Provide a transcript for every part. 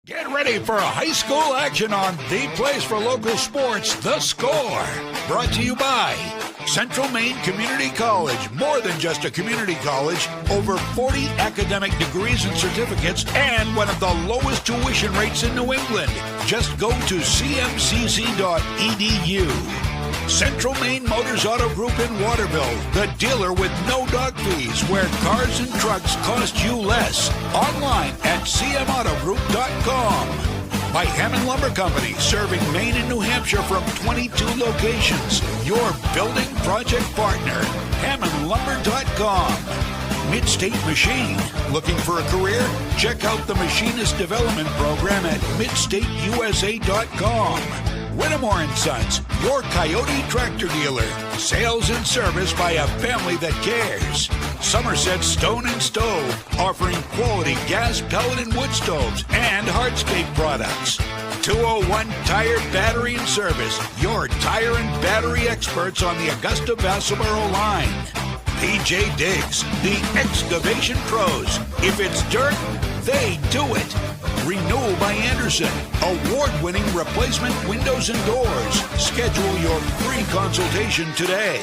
Get ready for high school action on the place for local sports, The Score. Brought to you by Central Maine Community College. More than just a community college, over 40 academic degrees and certificates, and one of the lowest tuition rates in New England. Just go to cmcc.edu. Central Maine Motors Auto Group in Waterville, the dealer with no dog fees, where cars and trucks cost you less. Online at cmautogroup.com. By Hammond Lumber Company, serving Maine and New Hampshire from 22 locations. Your building project partner, hammondlumber.com. Midstate Machine. Looking for a career? Check out the Machinist Development Program at midstateusa.com. Whittemore & Sons, your Coyote tractor dealer. Sales and service by a family that cares. Somerset Stone and Stove, offering quality gas, pellet, and wood stoves and hardscape products. 201 Tire, Battery, and Service, your tire and battery experts on the Augusta-Vassalboro line. PJ Diggs, the excavation pros. If it's dirt, they do it. Renewal by Anderson, award-winning replacement windows and doors. Schedule your free consultation today.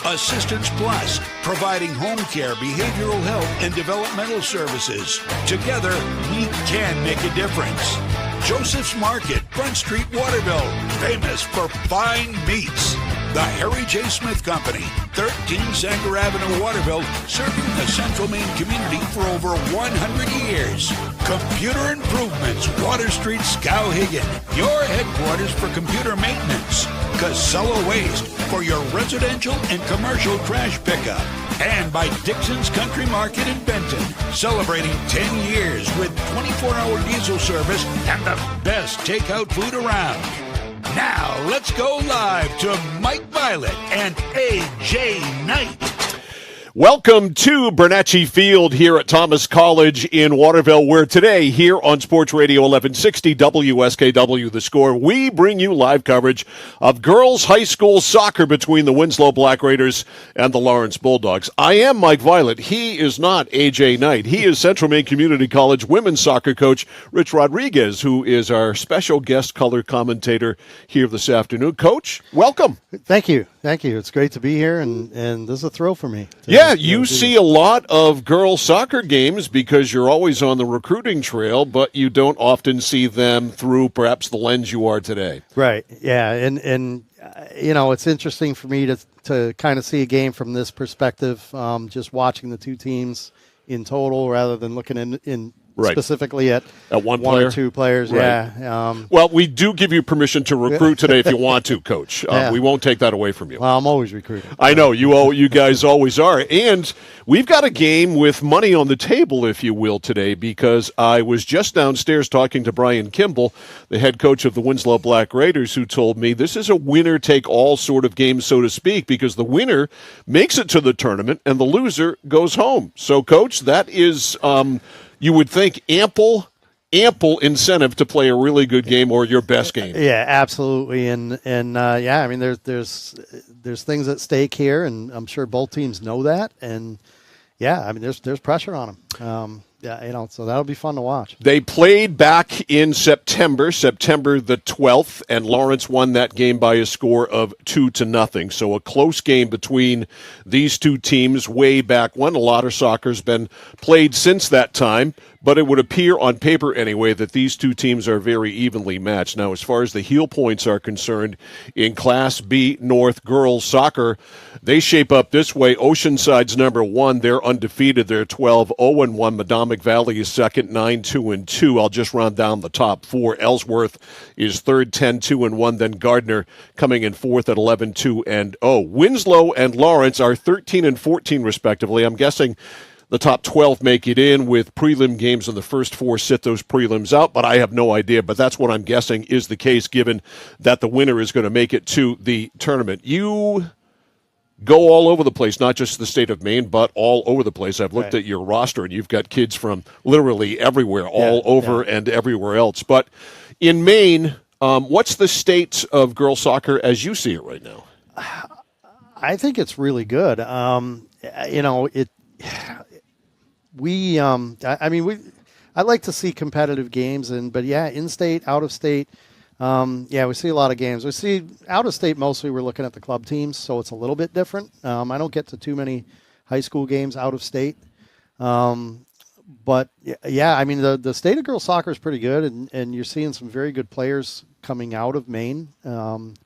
Assistance Plus, providing home care, behavioral health, and developmental services. Together, we can make a difference. Joseph's Market, Front Street, Waterville, famous for fine meats. The Harry J. Smith Company, 13 Sanger Avenue, Waterville, serving the Central Maine community for over 100 years. Computer Improvements, Water Street, Skowhegan, your headquarters for computer maintenance. Casella Waste, for your residential and commercial trash pickup. And by Dixon's Country Market in Benton, celebrating 10 years with 24-hour diesel service and the best takeout food around. Now, let's go live to Mike Violet and A.J. Knight. Welcome to Bernacchi Field here at Thomas College in Waterville, where today, here on Sports Radio 1160 WSKW The Score, we bring you live coverage of girls high school soccer between the Winslow Black Raiders and the Lawrence Bulldogs. I am Mike Violet. He is not A.J. Knight. He is Central Maine Community College women's soccer coach Rich Rodriguez, who is our special guest color commentator here this afternoon. Coach, welcome. Thank you. Thank you. It's great to be here, and this is a thrill for me. Yeah, you see a lot of girls' soccer games because you're always on the recruiting trail, but you don't often see them through perhaps the lens you are today. Right. Yeah, and you know, it's interesting for me to kind of see a game from this perspective, just watching the two teams in total rather than looking in Right. Specifically at one or two players, right. Yeah. Well, we do give you permission to recruit today if you want to, Coach. Yeah. We won't take that away from you. Well, I'm always recruiting. I know, you guys always are. And we've got a game with money on the table, if you will, today, because I was just downstairs talking to Brian Kimball, the head coach of the Winslow Black Raiders, who told me this is a winner-take-all sort of game, so to speak, because the winner makes it to the tournament and the loser goes home. So, Coach, that is... you would think ample incentive to play a really good game or your best game. Yeah, absolutely. And yeah, I mean, there's things at stake here, and I'm sure both teams know that. And yeah, I mean, there's pressure on them. Yeah, you know, so that'll be fun to watch. They played back in September the 12th, and Lawrence won that game by a score of 2-0. So a close game between these two teams way back when. A lot of soccer's been played since that time, but it would appear on paper anyway that these two teams are very evenly matched. Now, as far as the heel points are concerned, in Class B North girls soccer, they shape up this way. Oceanside's number 1. They're undefeated. They're 12-0-1. Madomic Valley is second, 9-2-2. I'll just run down the top 4. Ellsworth is third, 10-2-1. Then Gardner coming in fourth at 11-2-0. Winslow and Lawrence are 13 and 14 respectively. I'm guessing the top 12 make it in with prelim games, and the first 4 sit those prelims out, but I have no idea. But that's what I'm guessing is the case, given that the winner is going to make it to the tournament. You go all over the place, not just the state of Maine, but all over the place. I've looked at your roster, and you've got kids from literally everywhere, all over and everywhere else. But in Maine, what's the state of girls soccer as you see it right now? I think it's really good. You know, I I like to see competitive games, but yeah, in-state, out-of-state. We see a lot of games. We see out-of-state mostly we're looking at the club teams, so it's a little bit different. I don't get to too many high school games out-of-state. But yeah, I mean, the state of girls soccer is pretty good, and you're seeing some very good players coming out of Maine,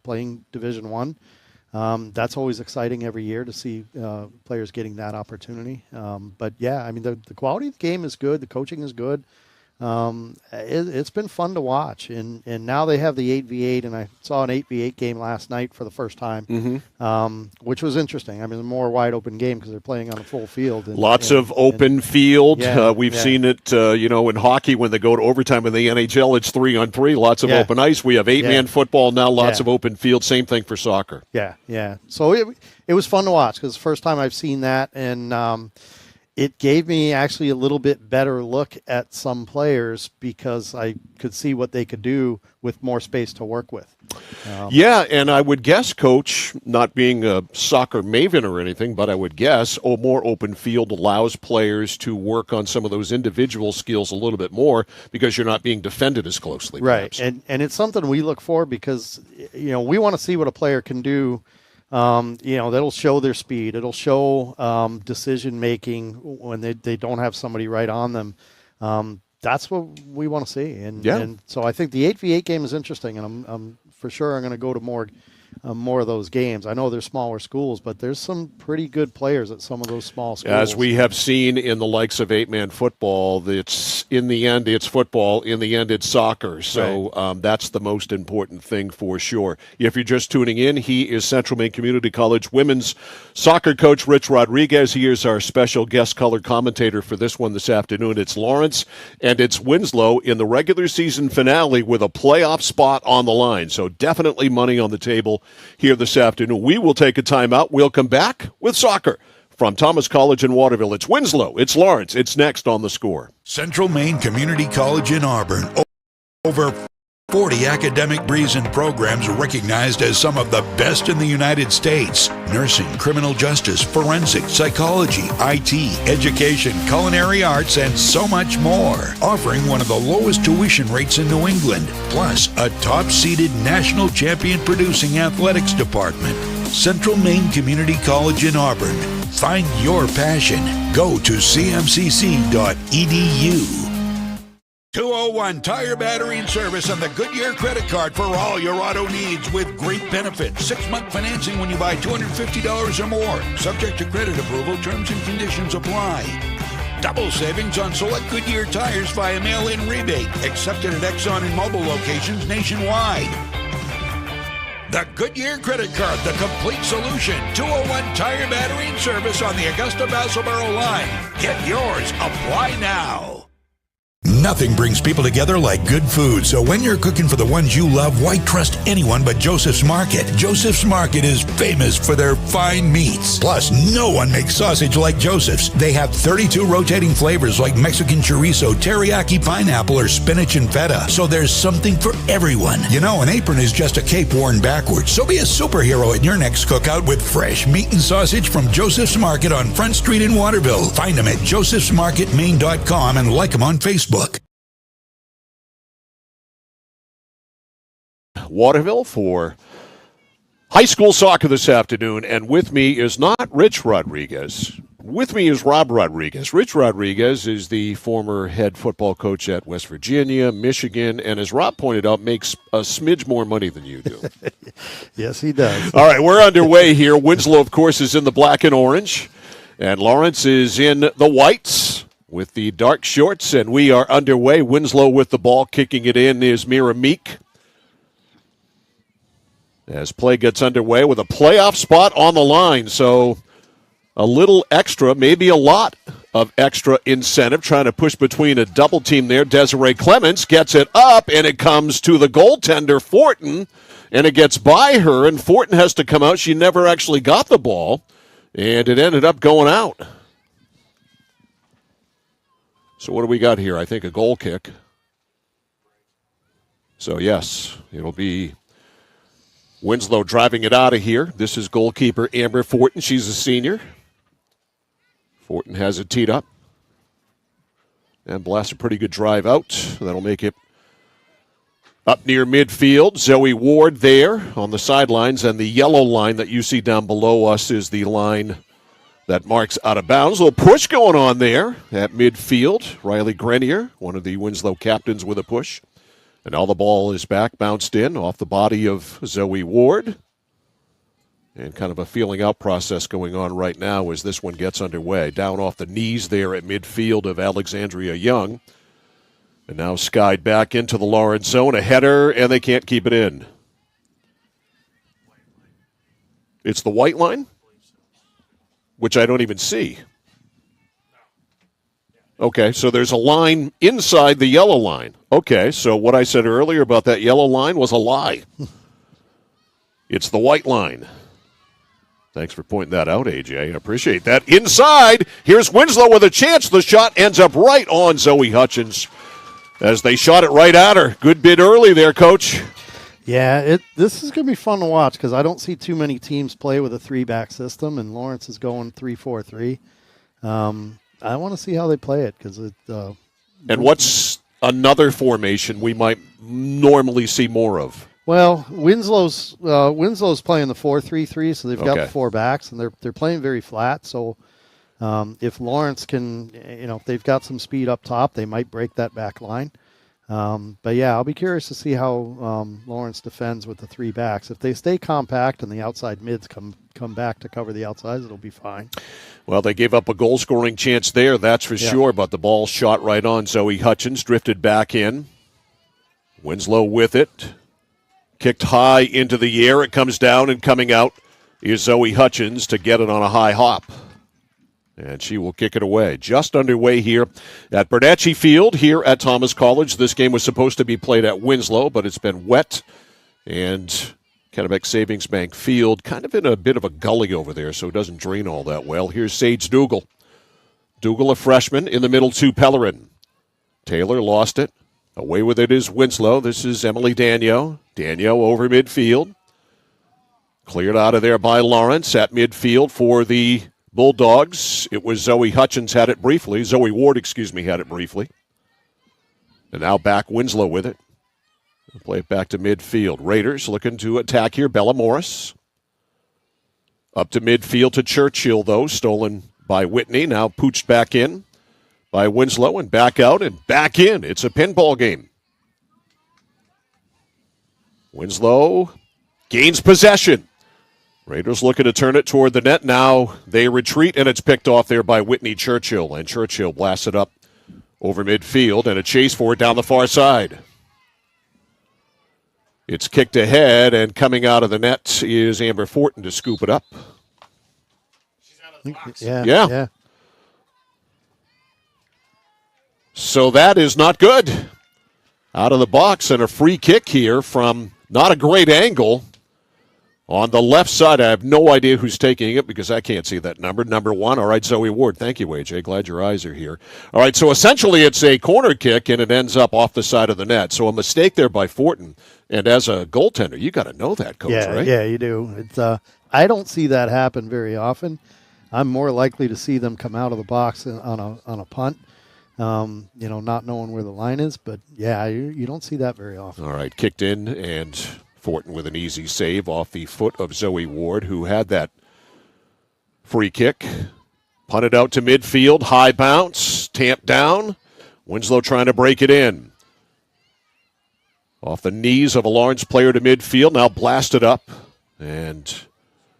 playing Division I. That's always exciting every year to see players getting that opportunity. But yeah, I mean, the quality of the game is good. The coaching is good. It's been fun to watch, and now they have the 8v8, and I saw an 8v8 game last night for the first time, which was interesting. I mean, a more wide open game because they're playing on a full field. Lots of open field. We've seen it, in hockey when they go to overtime in the NHL, it's 3-on-3, lots of open ice. We have 8-man football now, lots of open field. Same thing for soccer. Yeah. So it was fun to watch because it's the first time I've seen that, and it gave me actually a little bit better look at some players because I could see what they could do with more space to work with. And I would guess, Coach, not being a soccer maven or anything, but I would guess more open field allows players to work on some of those individual skills a little bit more because you're not being defended as closely. Right, perhaps. and it's something we look for because, we want to see what a player can do. That'll show their speed. It'll show decision making when they don't have somebody right on them. That's what we want to see. And so I think the 8v8 game is interesting, and I'm for sure I'm going to go to more of those games. I know they're smaller schools, but there's some pretty good players at some of those small schools. As we have seen in the likes of 8-man football, it's in the end it's football, in the end it's soccer. So that's the most important thing for sure. If you're just tuning in, he is Central Maine Community College women's soccer coach Rich Rodriguez. He is our special guest color commentator for this one this afternoon. It's Lawrence and it's Winslow in the regular season finale with a playoff spot on the line. So definitely money on the table here this afternoon. We will take a timeout. We'll come back with soccer from Thomas College in Waterville. It's Winslow. It's Lawrence. It's next on The Score. Central Maine Community College in Auburn. Over 40 academic degrees and programs are recognized as some of the best in the United States. Nursing, criminal justice, forensic, psychology, IT, education, culinary arts, and so much more. Offering one of the lowest tuition rates in New England, plus a top-seeded national champion producing athletics department. Central Maine Community College in Auburn. Find your passion. Go to cmcc.edu. 201 Tire Battery and Service on the Goodyear credit card for all your auto needs with great benefits. 6-month financing when you buy $250 or more. Subject to credit approval, terms and conditions apply. Double savings on select Goodyear tires via mail-in rebate. Accepted at Exxon and Mobil locations nationwide. The Goodyear credit card, the complete solution. 201 Tire Battery and Service on the Augusta-Vassalboro line. Get yours. Apply now. Nothing brings people together like good food. So when you're cooking for the ones you love, why trust anyone but Joseph's Market? Joseph's Market is famous for their fine meats. Plus, no one makes sausage like Joseph's. They have 32 rotating flavors like Mexican chorizo, teriyaki pineapple, or spinach and feta. So there's something for everyone. You know, an apron is just a cape worn backwards. So be a superhero at your next cookout with fresh meat and sausage from Joseph's Market on Front Street in Waterville. Find them at josephsmarketmaine.com and like them on Facebook. Waterville for high school soccer this afternoon, and with me is not Rich Rodriguez. With me is Rob Rodriguez. Rich Rodriguez is the former head football coach at West Virginia, Michigan, and as Rob pointed out, makes a smidge more money than you do. Yes, he does. All right, we're underway here. Winslow, of course, is in the black and orange, and Lawrence is in the whites with the dark shorts, and we are underway. Winslow with the ball, kicking it in is Mira Meek. As play gets underway with a playoff spot on the line. So a little extra, maybe a lot of extra incentive, trying to push between a double team there. Desiree Clements gets it up, and it comes to the goaltender, Fortin, and it gets by her, and Fortin has to come out. She never actually got the ball, and it ended up going out. So what do we got here? I think a goal kick. So, yes, it'll be Winslow driving it out of here. This is goalkeeper Amber Fortin. She's a senior. Fortin has it teed up. and blasts a pretty good drive out. That'll make it up near midfield. Zoe Ward there on the sidelines, and the yellow line that you see down below us is the line that marks out of bounds. A little push going on there at midfield. Riley Grenier, one of the Winslow captains, with a push. And now the ball is back, bounced in off the body of Zoe Ward. And kind of a feeling out process going on right now as this one gets underway. Down off the knees there at midfield of Alexandria Young. And now skied back into the Lawrence zone. A header, and they can't keep it in. It's the white line, which I don't even see. Okay, so there's a line inside the yellow line. Okay, so what I said earlier about that yellow line was a lie. It's the white line. Thanks for pointing that out, AJ. I appreciate that. Inside, here's Winslow with a chance. The shot ends up right on Zoe Hutchins as they shot it right at her. Good bid early there, Coach. Yeah, this is going to be fun to watch because I don't see too many teams play with a 3-back system, and Lawrence is going 3-4-3. I want to see how they play it because it. And what's another formation we might normally see more of? Well, Winslow's playing the 4-3-3, so they've got the 4 backs, and they're playing very flat. So if Lawrence can, if they've got some speed up top, they might break that back line. But yeah, I'll be curious to see how Lawrence defends with the 3 backs. If they stay compact and the outside mids come back to cover the outsides, it'll be fine. Well, they gave up a goal-scoring chance there, that's for sure, but the ball shot right on Zoe Hutchins, drifted back in. Winslow with it. Kicked high into the air. It comes down, and coming out is Zoe Hutchins to get it on a high hop. And she will kick it away. Just underway here at Bernatchez Field here at Thomas College. This game was supposed to be played at Winslow, but it's been wet. And Kennebec Savings Bank Field kind of in a bit of a gully over there, so it doesn't drain all that well. Here's Sage Dougal. Dougal, a freshman, in the middle to Pellerin. Taylor lost it. Away with it is Winslow. This is Emily Dagno. Dagno over midfield. Cleared out of there by Lawrence at midfield for the Bulldogs. It was Zoe Hutchins had it briefly. Zoe Ward, had it briefly. And now back Winslow with it. Play it back to midfield. Raiders looking to attack here. Bella Morris. Up to midfield to Churchill, though. Stolen by Whitney. Now pooched back in by Winslow, and back out and back in. It's a pinball game. Winslow gains possession. Raiders looking to turn it toward the net. Now they retreat, and it's picked off there by Whitney Churchill. And Churchill blasts it up over midfield, and a chase for it down the far side. It's kicked ahead, and coming out of the net is Amber Fortin to scoop it up. She's out of the box. Yeah. So that is not good. Out of the box, and a free kick here from not a great angle. On the left side, I have no idea who's taking it because I can't see that number. Number 1. All right, Zoe Ward. Thank you, AJ. Glad your eyes are here. All right, so essentially it's a corner kick, and it ends up off the side of the net. So a mistake there by Fortin. And as a goaltender, you got to know that, Coach, right? Yeah, you do. It's I don't see that happen very often. I'm more likely to see them come out of the box on a punt, not knowing where the line is. But, yeah, you don't see that very often. All right, kicked in, and Fortin with an easy save off the foot of Zoe Ward, who had that free kick. Punted out to midfield, high bounce, tamped down. Winslow trying to break it in. Off the knees of a Lawrence player to midfield, now blasted up and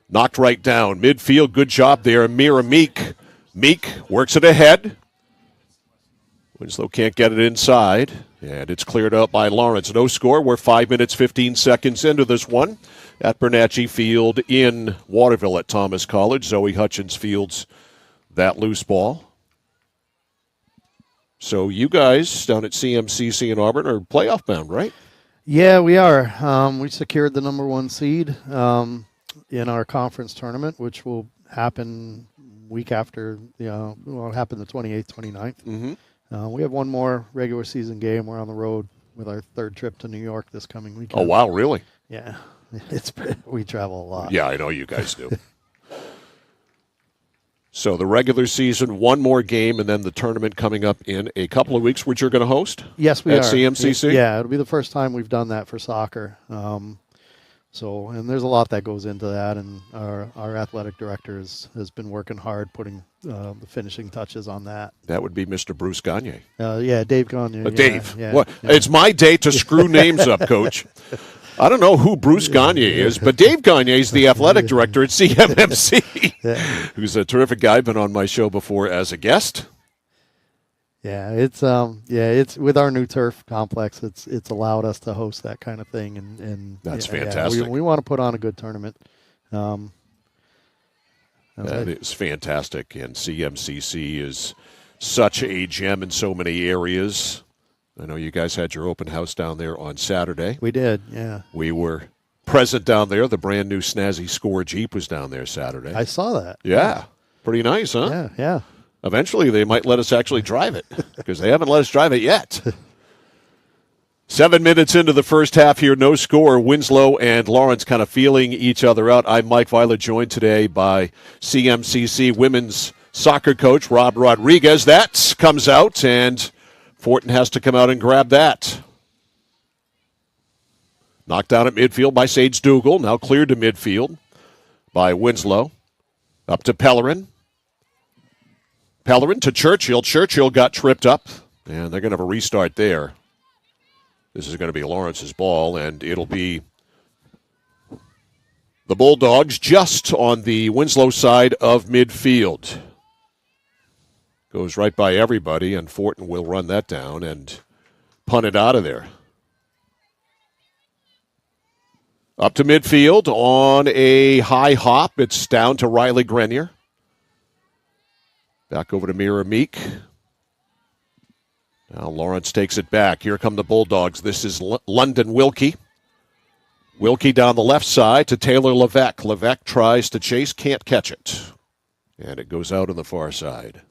knocked right down. Midfield, good job there. Mira Meek. Meek works it ahead. Winslow can't get it inside, and it's cleared out by Lawrence. No score. We're 5 minutes, 15 seconds into this one at Bernatchez Field in Waterville at Thomas College. Zoe Hutchins fields that loose ball. So you guys down at CMCC in Auburn are playoff bound, right? Yeah, we are. We secured the number 1 seed in our conference tournament, which will happen week after, it'll happen the 28th, 29th. Mm-hmm. We have one more regular season game. We're on the road with our 3rd trip to New York this coming weekend. Oh, wow, really? Yeah. We travel a lot. Yeah, I know you guys do. So the regular season, one more game, and then the tournament coming up in a couple of weeks, which you're going to host? Yes, we at are. CMCC? Yeah, it'll be the first time we've done that for soccer. And there's a lot that goes into that, and our athletic director has been working hard putting the finishing touches on that. That would be Mr. Bruce Gagne. Yeah, Dave Gagne. Dave. Yeah, What? yeah. It's my day to screw names up, Coach. I don't know who Bruce Gagne is, but Dave Gagne is the athletic director at CMMC, who's a terrific guy. Been on my show before as a guest. Yeah, it's with our new turf complex. It's allowed us to host that kind of thing, and That's fantastic. We want to put on a good tournament. That is fantastic, and CMCC is such a gem in so many areas. I know you guys had your open house down there on Saturday. We did, yeah. We were present down there. The brand new snazzy Score Jeep was down there Saturday. I saw that. Yeah, pretty nice, huh? Yeah. Eventually, they might let us actually drive it because they haven't let us drive it yet. 7 minutes into the first half here, no score. Winslow and Lawrence kind of feeling each other out. I'm Mike Violet, joined today by CMCC women's soccer coach Rob Rodriguez. That comes out, and Fortin has to come out and grab that. Knocked down at midfield by Sage Dougal. Now cleared to midfield by Winslow. Up to Pellerin. Pellerin to Churchill. Churchill got tripped up, and they're going to have a restart there. This is going to be Lawrence's ball, and it'll be the Bulldogs just on the Winslow side of midfield. Goes right by everybody, and Fortin will run that down and punt it out of there. Up to midfield on a high hop. It's down to Riley Grenier. Back over to Mira Meek. Now Lawrence takes it back. Here come the Bulldogs. This is London Wilkie. Wilkie down the left side to Taylor Levesque. Levesque tries to chase, can't catch it. And it goes out on the far side.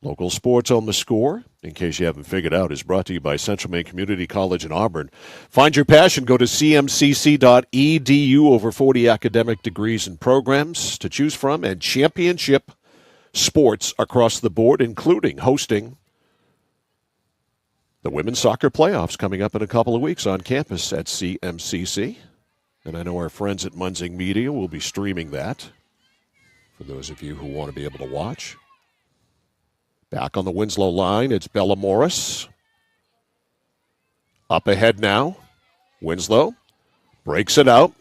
Local sports on the score, in case you haven't figured out, is brought to you by Central Maine Community College in Auburn. Find your passion. Go to cmcc.edu. Over 40 academic degrees and programs to choose from, and championship sports across the board, including hosting the women's soccer playoffs coming up in a couple of weeks on campus at CMCC. And I know our friends at Munzing Media will be streaming that for those of you who want to be able to watch. Back on the Winslow line, it's Bella Morris. Up ahead now. Winslow breaks it out.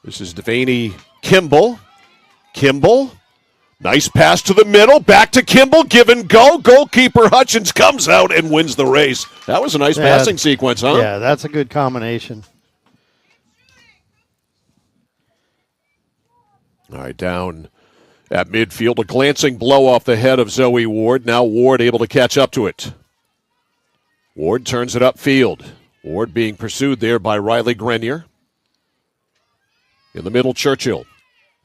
This is Devaney Kimball. Kimball, nice pass to the middle. Back to Kimball, give and go. Goalkeeper Hutchins comes out and wins the race. That was a nice passing sequence, huh? Yeah, that's a good combination. All right, down at midfield, a glancing blow off the head of Zoe Ward. Now Ward able to catch up to it. Ward turns it upfield. Ward being pursued there by Riley Grenier. In the middle, Churchill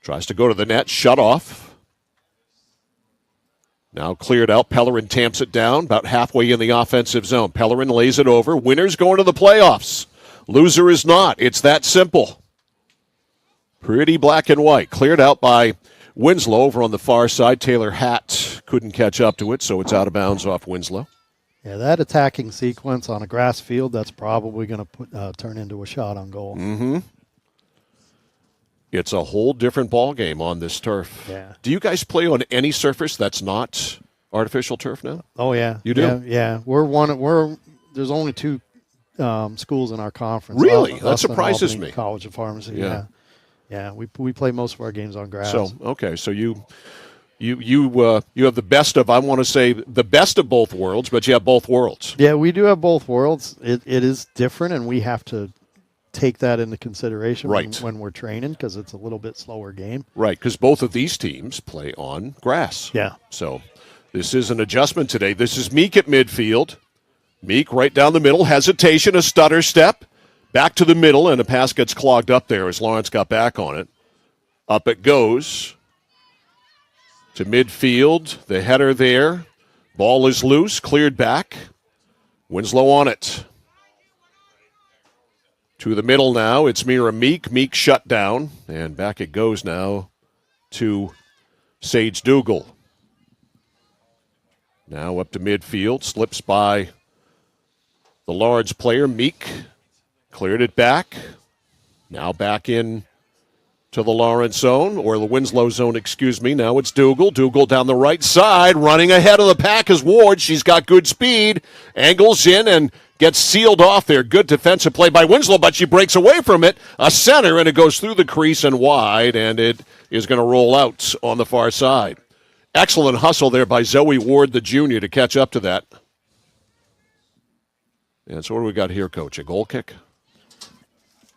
tries to go to the net, shut off. Now cleared out. Pellerin tamps it down about halfway in the offensive zone. Pellerin lays it over. Winner's going to the playoffs. Loser is not. It's that simple. Pretty black and white. Cleared out by Winslow over on the far side. Taylor Hatt couldn't catch up to it, so it's out of bounds off Winslow. Yeah, that attacking sequence on a grass field, that's probably going to turn into a shot on goal. Mm-hmm. It's a whole different ball game on this turf. Yeah. Do you guys play on any surface that's not artificial turf now? Oh, yeah. You do? Yeah. There's only two schools in our conference. Really? That Us and surprises Albany me. College of Pharmacy, Yeah. Yeah, we play most of our games on grass. So you have the best of, I want to say, the best of both worlds, but you have both worlds. Yeah, we do have both worlds. It is different, and we have to take that into consideration when we're training because it's a little bit slower game. Right, because both of these teams play on grass. Yeah. So this is an adjustment today. This is Meek at midfield. Meek right down the middle, hesitation, a stutter step. Back to the middle, and a pass gets clogged up there as Lawrence got back on it. Up it goes to midfield. The header there. Ball is loose, cleared back. Winslow on it. To the middle now. It's Mira Meek. Meek shut down, and back it goes now to Sage Dougal. Now up to midfield, slips by the Lawrence player, Meek. Cleared it back. Now back in to the Lawrence zone, or the Winslow zone, excuse me. Now it's Dougal. Dougal down the right side, running ahead of the pack is Ward. She's got good speed. Angles in and gets sealed off there. Good defensive play by Winslow, but she breaks away from it. A center, and it goes through the crease and wide, and it is going to roll out on the far side. Excellent hustle there by Zoe Ward, the junior, to catch up to that. And so what do we got here, Coach? A goal kick?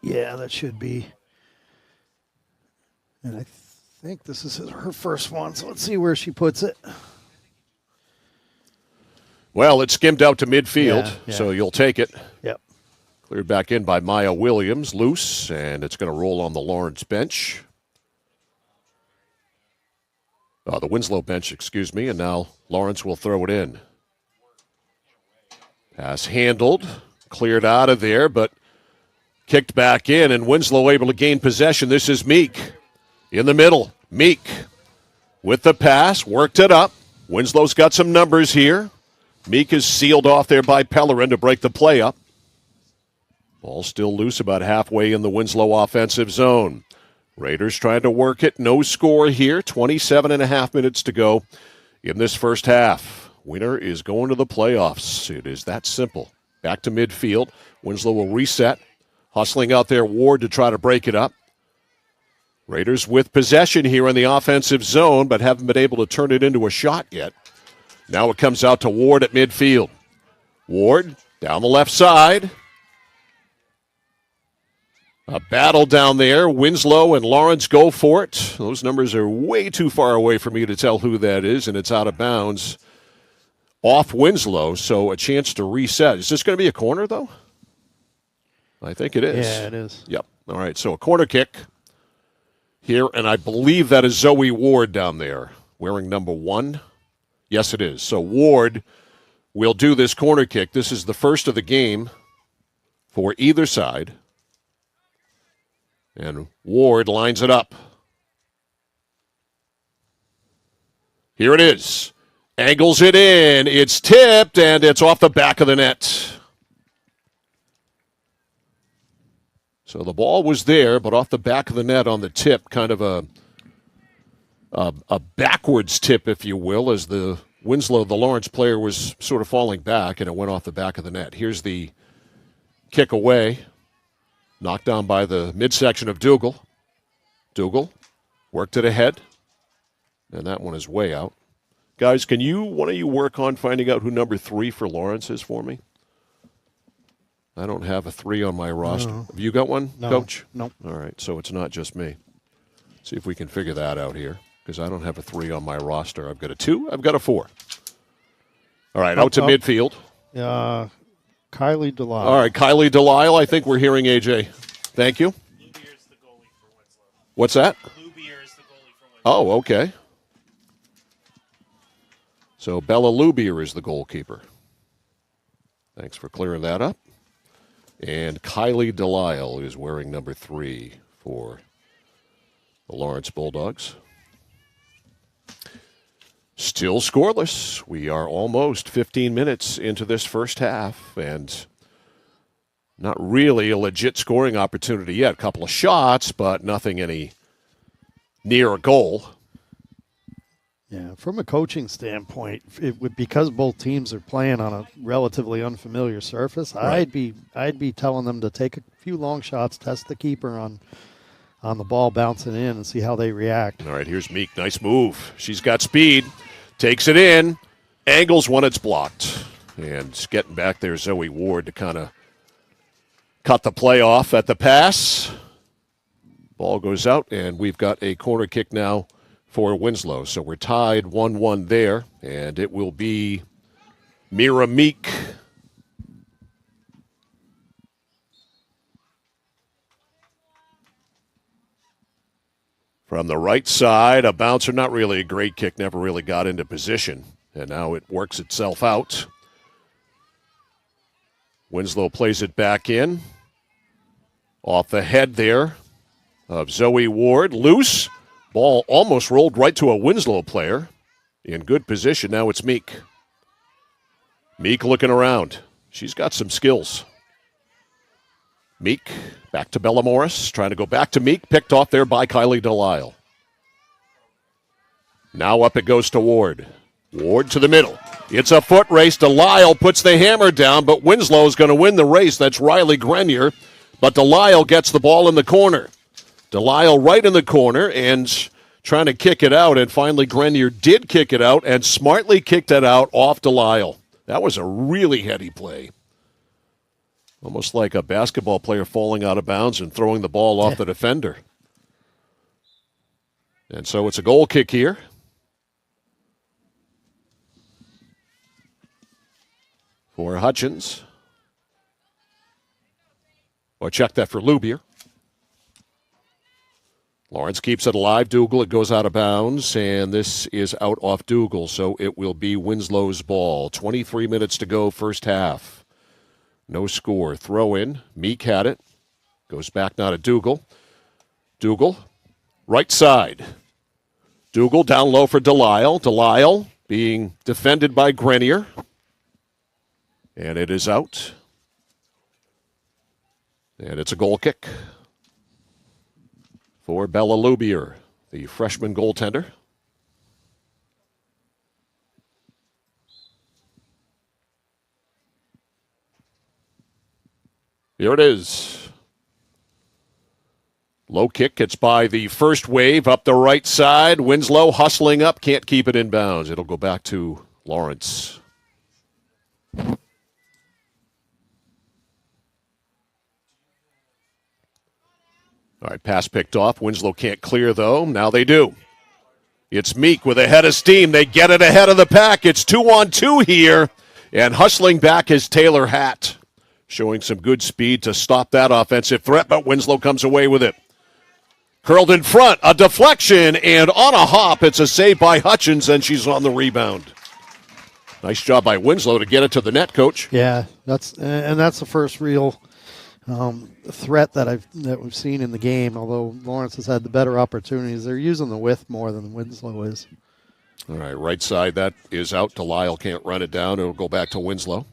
Yeah, that should be. And I think this is her first one, so let's see where she puts it. Well, it skimmed out to midfield, Yeah. so you'll take it. Yep. Cleared back in by Maya Williams, loose, and it's going to roll on the Lawrence bench. The Winslow bench, excuse me, and now Lawrence will throw it in. Pass handled, cleared out of there, but kicked back in, and Winslow able to gain possession. This is Meek in the middle. Meek with the pass, worked it up. Winslow's got some numbers here. Meek is sealed off there by Pellerin to break the play up. Ball still loose about halfway in the Winslow offensive zone. Raiders trying to work it. No score here. 27.5 minutes to go in this first half. Winner is going to the playoffs. It is that simple. Back to midfield. Winslow will reset. Hustling out there, Ward to try to break it up. Raiders with possession here in the offensive zone, but haven't been able to turn it into a shot yet. Now it comes out to Ward at midfield. Ward down the left side. A battle down there. Winslow and Lawrence go for it. Those numbers are way too far away for me to tell who that is, and it's out of bounds off Winslow, so a chance to reset. Is this going to be a corner, though? I think it is. Yeah, it is. Yep. All right, so a corner kick here, and I believe that is Zoe Ward down there wearing number 1. Yes, it is. So Ward will do this corner kick. This is the first of the game for either side. And Ward lines it up. Here it is. Angles it in. It's tipped, and it's off the back of the net. So the ball was there, but off the back of the net on the tip, kind of a backwards tip, if you will, as the Winslow, the Lawrence player, was sort of falling back, and it went off the back of the net. Here's the kick away. Knocked down by the midsection of Dougal. Dougal worked it ahead, and that one is way out. Guys, can one of you work on finding out who number 3 for Lawrence is for me? I don't have a 3 on my roster. No. Have you got one, No. Coach? Nope. All right, so it's not just me. See if we can figure that out here, because I don't have a 3 on my roster. I've got a 2. I've got a 4. All right, out to midfield. Kylie Delisle. All right, Kylie Delisle. I think we're hearing AJ. Thank you. Lubier's the goalie for Winslow. What's that? Lubier is the goalie for Winslow. Oh, okay. So Bella Lubier is the goalkeeper. Thanks for clearing that up. And Kylie Delisle is wearing number 3 for the Lawrence Bulldogs. Still scoreless. We are almost 15 minutes into this first half, and not really a legit scoring opportunity yet. A couple of shots, but nothing any near a goal. Yeah, from a coaching standpoint, because both teams are playing on a relatively unfamiliar surface, Right. I'd be telling them to take a few long shots, test the keeper on the ball bouncing in, and see how they react. All right, here's Meek. Nice move. She's got speed. Takes it in. Angles when it's blocked. And it's getting back there, Zoe Ward, to kind of cut the play off at the pass. Ball goes out, and we've got a corner kick now for Winslow. So we're tied 1-1 there, and it will be Mira Meek. From the right side, a bouncer, not really a great kick, never really got into position. And now it works itself out. Winslow plays it back in. Off the head there of Zoe Ward. Loose. Ball almost rolled right to a Winslow player. In good position. Now it's Meek. Meek looking around. She's got some skills. Meek back to Bella Morris. Trying to go back to Meek. Picked off there by Kylie Delisle. Now up it goes to Ward. Ward to the middle. It's a foot race. Delisle puts the hammer down, but Winslow is going to win the race. That's Riley Grenier. But Delisle gets the ball in the corner. Delisle right in the corner and trying to kick it out. And finally Grenier did kick it out and smartly kicked it out off Delisle. That was a really heady play. Almost like a basketball player falling out of bounds and throwing the ball off the defender. And so it's a goal kick here. For Hutchins. Or check that for Lubier. Lawrence keeps it alive. Dougal, it goes out of bounds, and this is out off Dougal, so it will be Winslow's ball. 23 minutes to go, first half. No score. Throw in. Meek had it. Goes back now to Dougal. Dougal, right side. Dougal down low for Delisle. Delisle being defended by Grenier. And it is out. And it's a goal kick for Bella Lubier, the freshman goaltender. Here it is. Low kick. It's by the first wave up the right side. Winslow hustling up. Can't keep it in bounds. It'll go back to Lawrence. All right, pass picked off. Winslow can't clear, though. Now they do. It's Meek with a head of steam. They get it ahead of the pack. It's 2-on-2 here. And hustling back is Taylor Hatt, showing some good speed to stop that offensive threat, but Winslow comes away with it. Curled in front, a deflection, and on a hop, it's a save by Hutchins, and she's on the rebound. Nice job by Winslow to get it to the net, Coach. Yeah, that's the first real threat that we've seen in the game. Although Lawrence has had the better opportunities, they're using the width more than Winslow is. All right, right side, that is out. Delisle can't run it down. It'll go back to Winslow.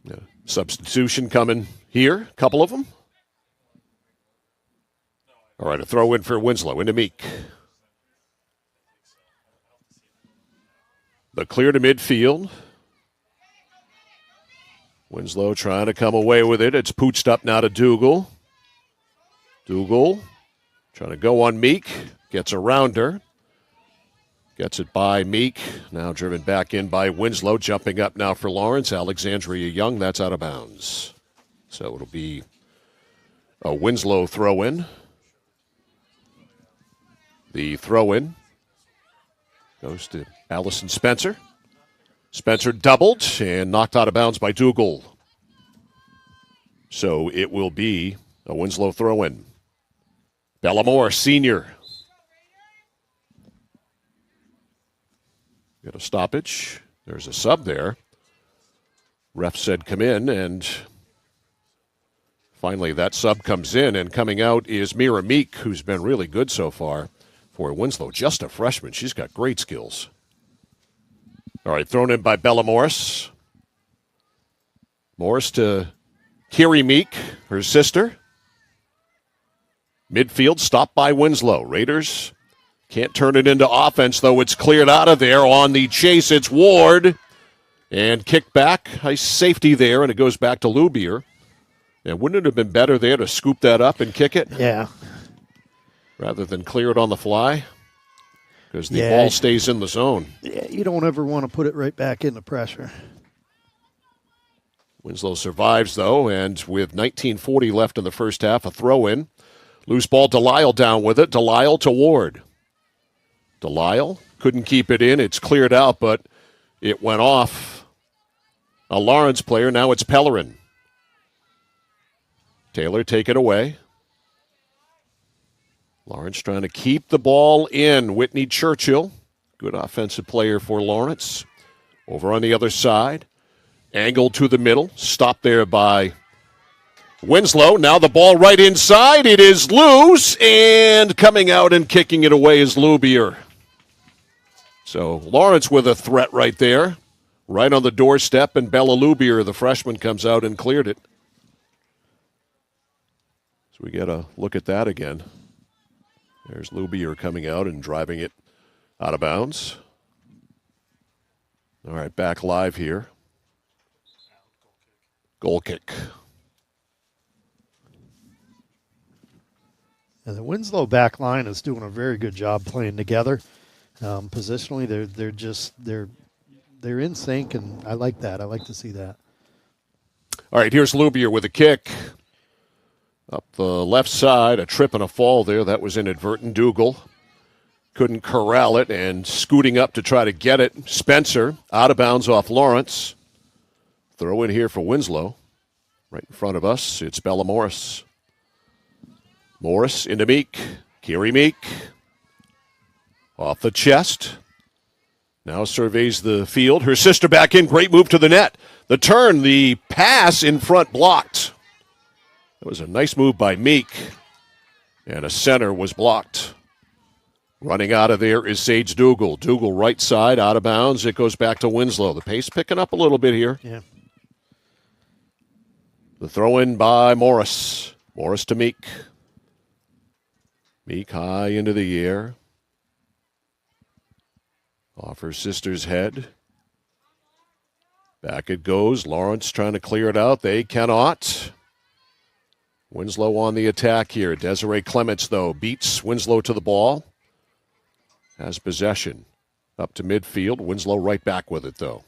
Yeah. Substitution coming here, a couple of them. All right, a throw in for Winslow into Meek. The clear to midfield. Winslow trying to come away with it. It's pooched up now to Dougal. Dougal trying to go on Meek. Gets around her. Gets it by Meek. Now driven back in by Winslow. Jumping up now for Lawrence. Alexandria Young. That's out of bounds. So it'll be a Winslow throw-in. The throw-in goes to Allison Spencer. Spencer doubled and knocked out of bounds by Dougal. So it will be a Winslow throw-in. Bellamore, senior. Got a stoppage. There's a sub there. Ref said come in, and finally that sub comes in, and coming out is Mira Meek, who's been really good so far for Winslow. Just a freshman. She's got great skills. All right, thrown in by Bella Morris. Morris to Kiri Meek, her sister. Midfield stopped by Winslow. Raiders can't turn it into offense, though. It's cleared out of there. On the chase, it's Ward. And kick back. Nice safety there, and it goes back to Lubier. And wouldn't it have been better there to scoop that up and kick it? Yeah. Rather than clear it on the fly? Because the ball stays in the zone. Yeah, you don't ever want to put it right back into pressure. Winslow survives, though, and with 19:40 left in the first half, a throw-in. Loose ball, Delisle down with it. Delisle to Ward. Delisle couldn't keep it in. It's cleared out, but it went off a Lawrence player. Now it's Pellerin. Taylor take it away. Lawrence trying to keep the ball in. Whitney Churchill, good offensive player for Lawrence. Over on the other side. Angled to the middle. Stopped there by Winslow, now the ball right inside. It is loose, and coming out and kicking it away is Lubier. So Lawrence with a threat right there, right on the doorstep, and Bella Lubier, the freshman, comes out and cleared it. So we get a look at that again. There's Lubier coming out and driving it out of bounds. All right, back live here. Goal kick. And the Winslow back line is doing a very good job playing together. Positionally, they're in sync, and I like that. I like to see that. All right, here's Lubier with a kick. Up the left side, a trip and a fall there. That was inadvertent. Dougal couldn't corral it, and scooting up to try to get it. Spencer out of bounds off Lawrence. Throw in here for Winslow. Right in front of us, it's Bella Morris. Morris into Meek. Kiri Meek. Off the chest. Now surveys the field. Her sister back in. Great move to the net. The turn, the pass in front blocked. That was a nice move by Meek. And a center was blocked. Running out of there is Sage Dougal. Dougal right side, out of bounds. It goes back to Winslow. The pace picking up a little bit here. Yeah. The throw in by Morris. Morris to Meek. Meek high into the air. Off her sister's head. Back it goes. Lawrence trying to clear it out. They cannot. Winslow on the attack here. Desiree Clements, though, beats Winslow to the ball. Has possession. Up to midfield. Winslow right back with it, though.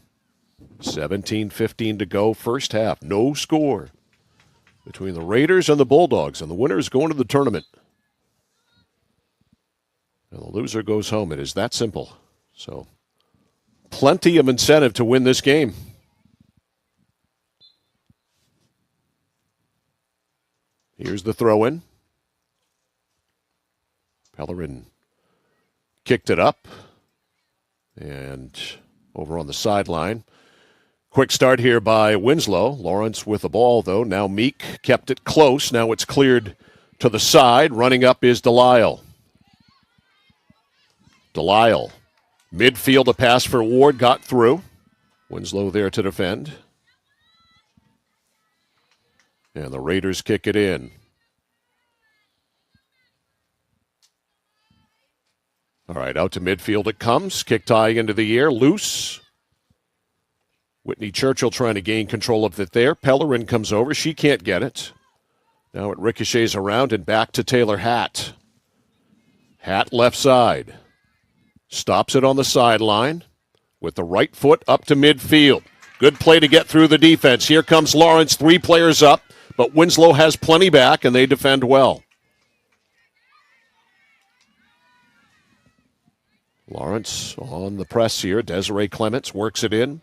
17:15 to go. First half. No score between the Raiders and the Bulldogs. And the winner is going to the tournament. And the loser goes home. It is that simple. So, plenty of incentive to win this game. Here's the throw-in. Pellerin kicked it up. And over on the sideline. Quick start here by Winslow. Lawrence with the ball, though. Now Meek kept it close. Now it's cleared to the side. Running up is Delisle. Delisle. Midfield, a pass for Ward, got through. Winslow there to defend. And the Raiders kick it in. All right, out to midfield it comes. Kick tie into the air, loose. Whitney Churchill trying to gain control of it there. Pellerin comes over. She can't get it. Now it ricochets around and back to Taylor Hatt. Hatt left side. Stops it on the sideline with the right foot up to midfield. Good play to get through the defense. Here comes Lawrence, 3 players up, but Winslow has plenty back, and they defend well. Lawrence on the press here. Desiree Clements works it in.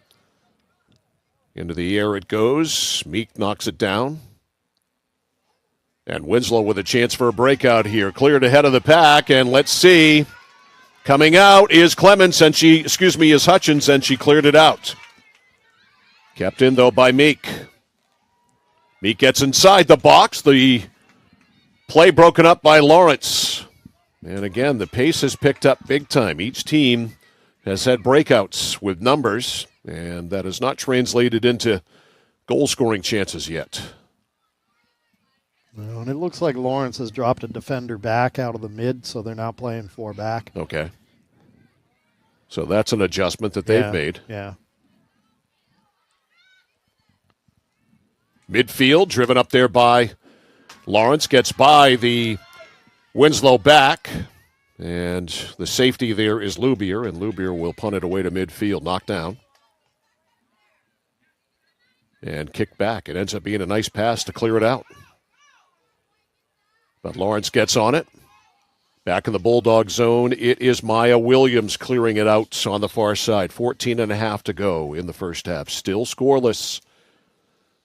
Into the air it goes. Meek knocks it down. And Winslow with a chance for a breakout here. Cleared ahead of the pack, and let's see. Coming out is Clements, and is Hutchins, and she cleared it out. Kept in, though, by Meek. Meek gets inside the box. The play broken up by Lawrence. And again, the pace has picked up big time. Each team has had breakouts with numbers, and that has not translated into goal-scoring chances yet. No, and it looks like Lawrence has dropped a defender back out of the mid, so they're now playing 4 back. Okay. So that's an adjustment that they've made. Yeah. Midfield, driven up there by Lawrence, gets by the Winslow back, and the safety there is Lubier, and Lubier will punt it away to midfield, knocked down. And kick back. It ends up being a nice pass to clear it out. But Lawrence gets on it. Back in the Bulldog zone, it is Maya Williams clearing it out on the far side. 14.5 to go in the first half. Still scoreless.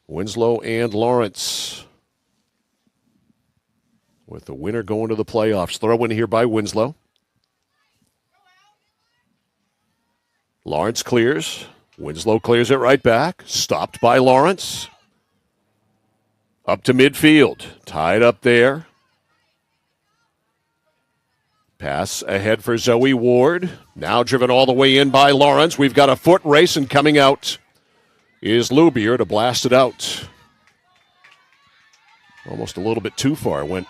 Winslow and Lawrence. With the winner going to the playoffs. Throw in here by Winslow. Lawrence clears. Winslow clears it right back. Stopped by Lawrence. Up to midfield. Tied up there. Pass ahead for Zoe Ward. Now driven all the way in by Lawrence. We've got a foot race, and coming out is Lubier to blast it out. Almost a little bit too far. Went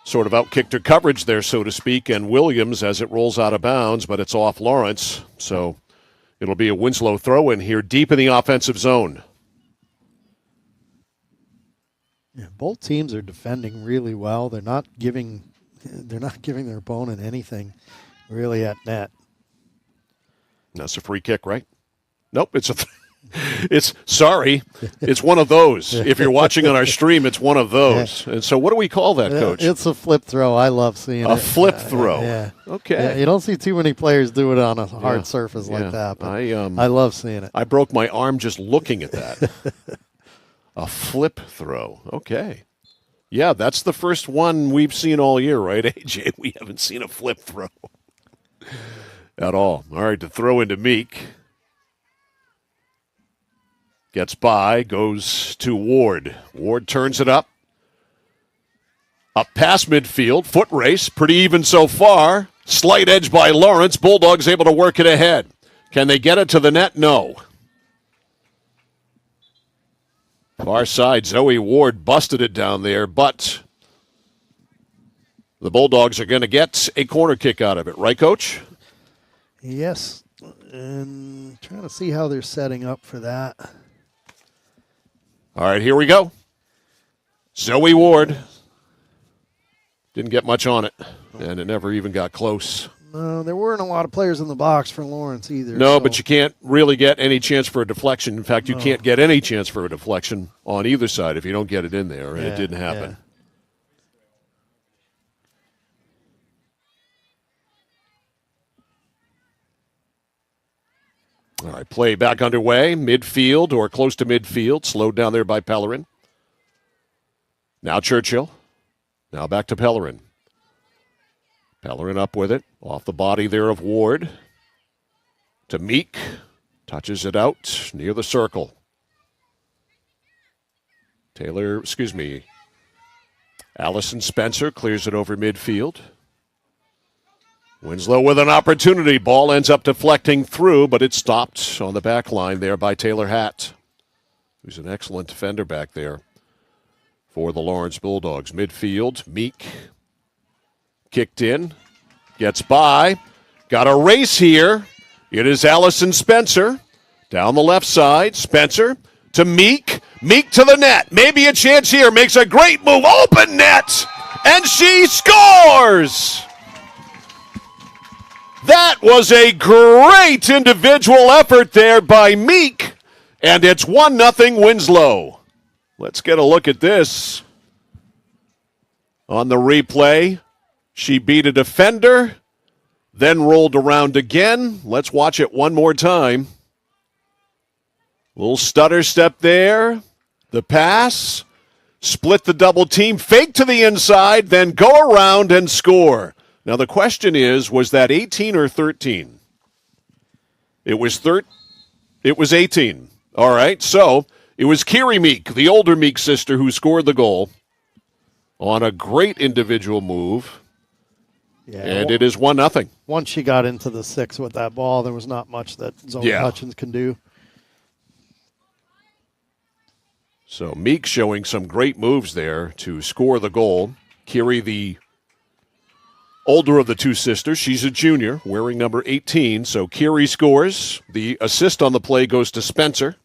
sort of out-kicked her coverage there, so to speak, and Williams as it rolls out of bounds, but it's off Lawrence. So it'll be a Winslow throw-in here deep in the offensive zone. Yeah, both teams are defending really well. They're not giving their opponent anything really at net. That's a free kick, right? Nope, it's it's one of those. If you're watching on our stream, it's one of those. And so what do we call that, Coach? It's a flip throw. I love seeing it. A flip throw. Yeah. Okay. Yeah, you don't see too many players do it on a hard surface like that. But I love seeing it. I broke my arm just looking at that. A flip throw. Okay. Yeah, that's the first one we've seen all year, right, AJ? We haven't seen a flip throw at all. All right, to throw into Meek. Gets by, goes to Ward. Ward turns it up. Up past midfield, foot race, pretty even so far. Slight edge by Lawrence. Bulldogs able to work it ahead. Can they get it to the net? No. Far side, Zoe Ward busted it down there, but the Bulldogs are going to get a corner kick out of it. Right, Coach? Yes. And trying to see how they're setting up for that. All right, here we go. Zoe Ward. Didn't get much on it, and it never even got close. No, there weren't a lot of players in the box for Lawrence either. No, but you can't really get any chance for a deflection. In fact, you can't get any chance for a deflection on either side if you don't get it in there, and it didn't happen. All right, play back underway, midfield or close to midfield, slowed down there by Pellerin. Now Churchill. Now back to Pellerin. Pellerin up with it, off the body there of Ward. To Meek, touches it out near the circle. Allison Spencer clears it over midfield. Winslow with an opportunity. Ball ends up deflecting through, but it's stopped on the back line there by Taylor Hatt, who's an excellent defender back there for the Lawrence Bulldogs. Midfield, Meek kicked in, gets by, got a race here. It is Allison Spencer down the left side. Spencer to Meek. Meek to the net. Maybe a chance here. Makes a great move. Open net. And she scores. That was a great individual effort there by Meek. And it's 1-0 Winslow. Let's get a look at this on the replay. She beat a defender, then rolled around again. Let's watch it one more time. Little stutter step there. The pass. Split the double team. Fake to the inside, then go around and score. Now the question is, was that 18 or 13? It was 18. All right, so it was Kiri Meek, the older Meek sister, who scored the goal on a great individual move. Yeah, and it is 1-0. Once she got into the six with that ball, there was not much that Zoe Hutchins can do. So Meek showing some great moves there to score the goal. Kiri, the older of the two sisters, she's a junior, wearing number 18. So Kiri scores. The assist on the play goes to Spencer.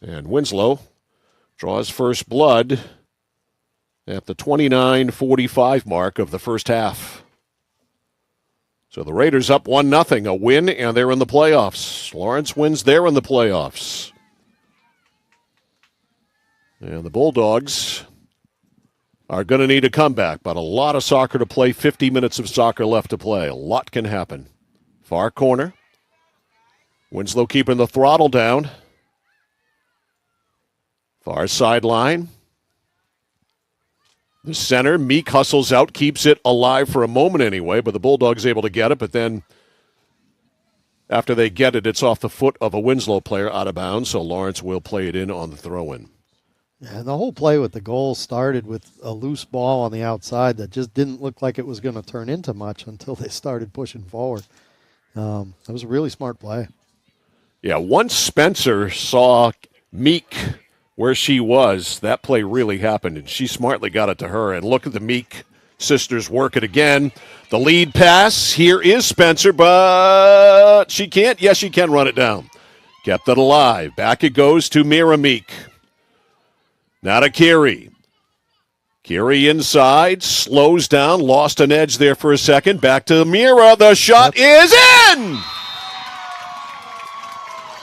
And Winslow draws first blood at the 29:45 mark of the first half. So the Raiders up 1-0, a win, and they're in the playoffs. Lawrence wins, they're in the playoffs. And the Bulldogs are going to need a comeback, but a lot of soccer to play, 50 minutes of soccer left to play. A lot can happen. Far corner. Winslow keeping the throttle down. Far sideline. The center, Meek hustles out, keeps it alive for a moment anyway, but the Bulldogs able to get it, but then After they get it, it's off the foot of a Winslow player out of bounds, so Lawrence will play it in on the throw-in. Yeah, and the whole play with the goal started with a loose ball on the outside that just didn't look like it was going to turn into much until they started pushing forward. That was a really smart play. Yeah, once Spencer saw Meek where she was, that play really happened, and she smartly got it to her. And look at the Meek sisters work it again. The lead pass. Here is Spencer, but she can't. Yes, she can run it down. Kept it alive. Back it goes to Mira Meek. Now to Carey. Carey inside, slows down, lost an edge there for a second. Back to Mira. The shot is in!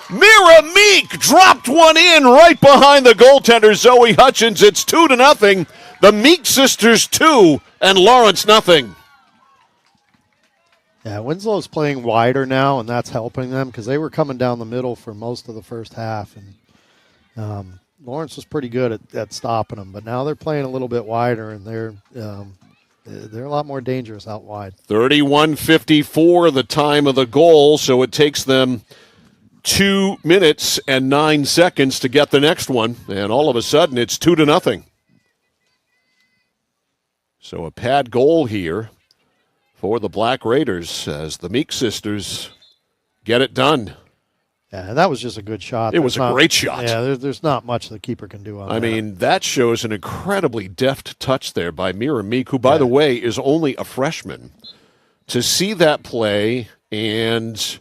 Mira Meek dropped one in right behind the goaltender, Zoe Hutchins. It's 2-0. The Meek sisters 2 and Lawrence nothing. Yeah, Winslow's playing wider now, and that's helping them because they were coming down the middle for most of the first half. And Lawrence was pretty good at stopping them, but now they're playing a little bit wider, and they're a lot more dangerous out wide. 31:54 the time of the goal, so it takes them 2 minutes and 9 seconds to get the next one, and all of a sudden it's 2-0. So a pad goal here for the Black Raiders as the Meek sisters get it done. Yeah, and that was just a good shot. It was a great shot. Yeah, there's not much the keeper can do on that. I mean, that shows an incredibly deft touch there by Mira Meek, who, by the way, is only a freshman. To see that play and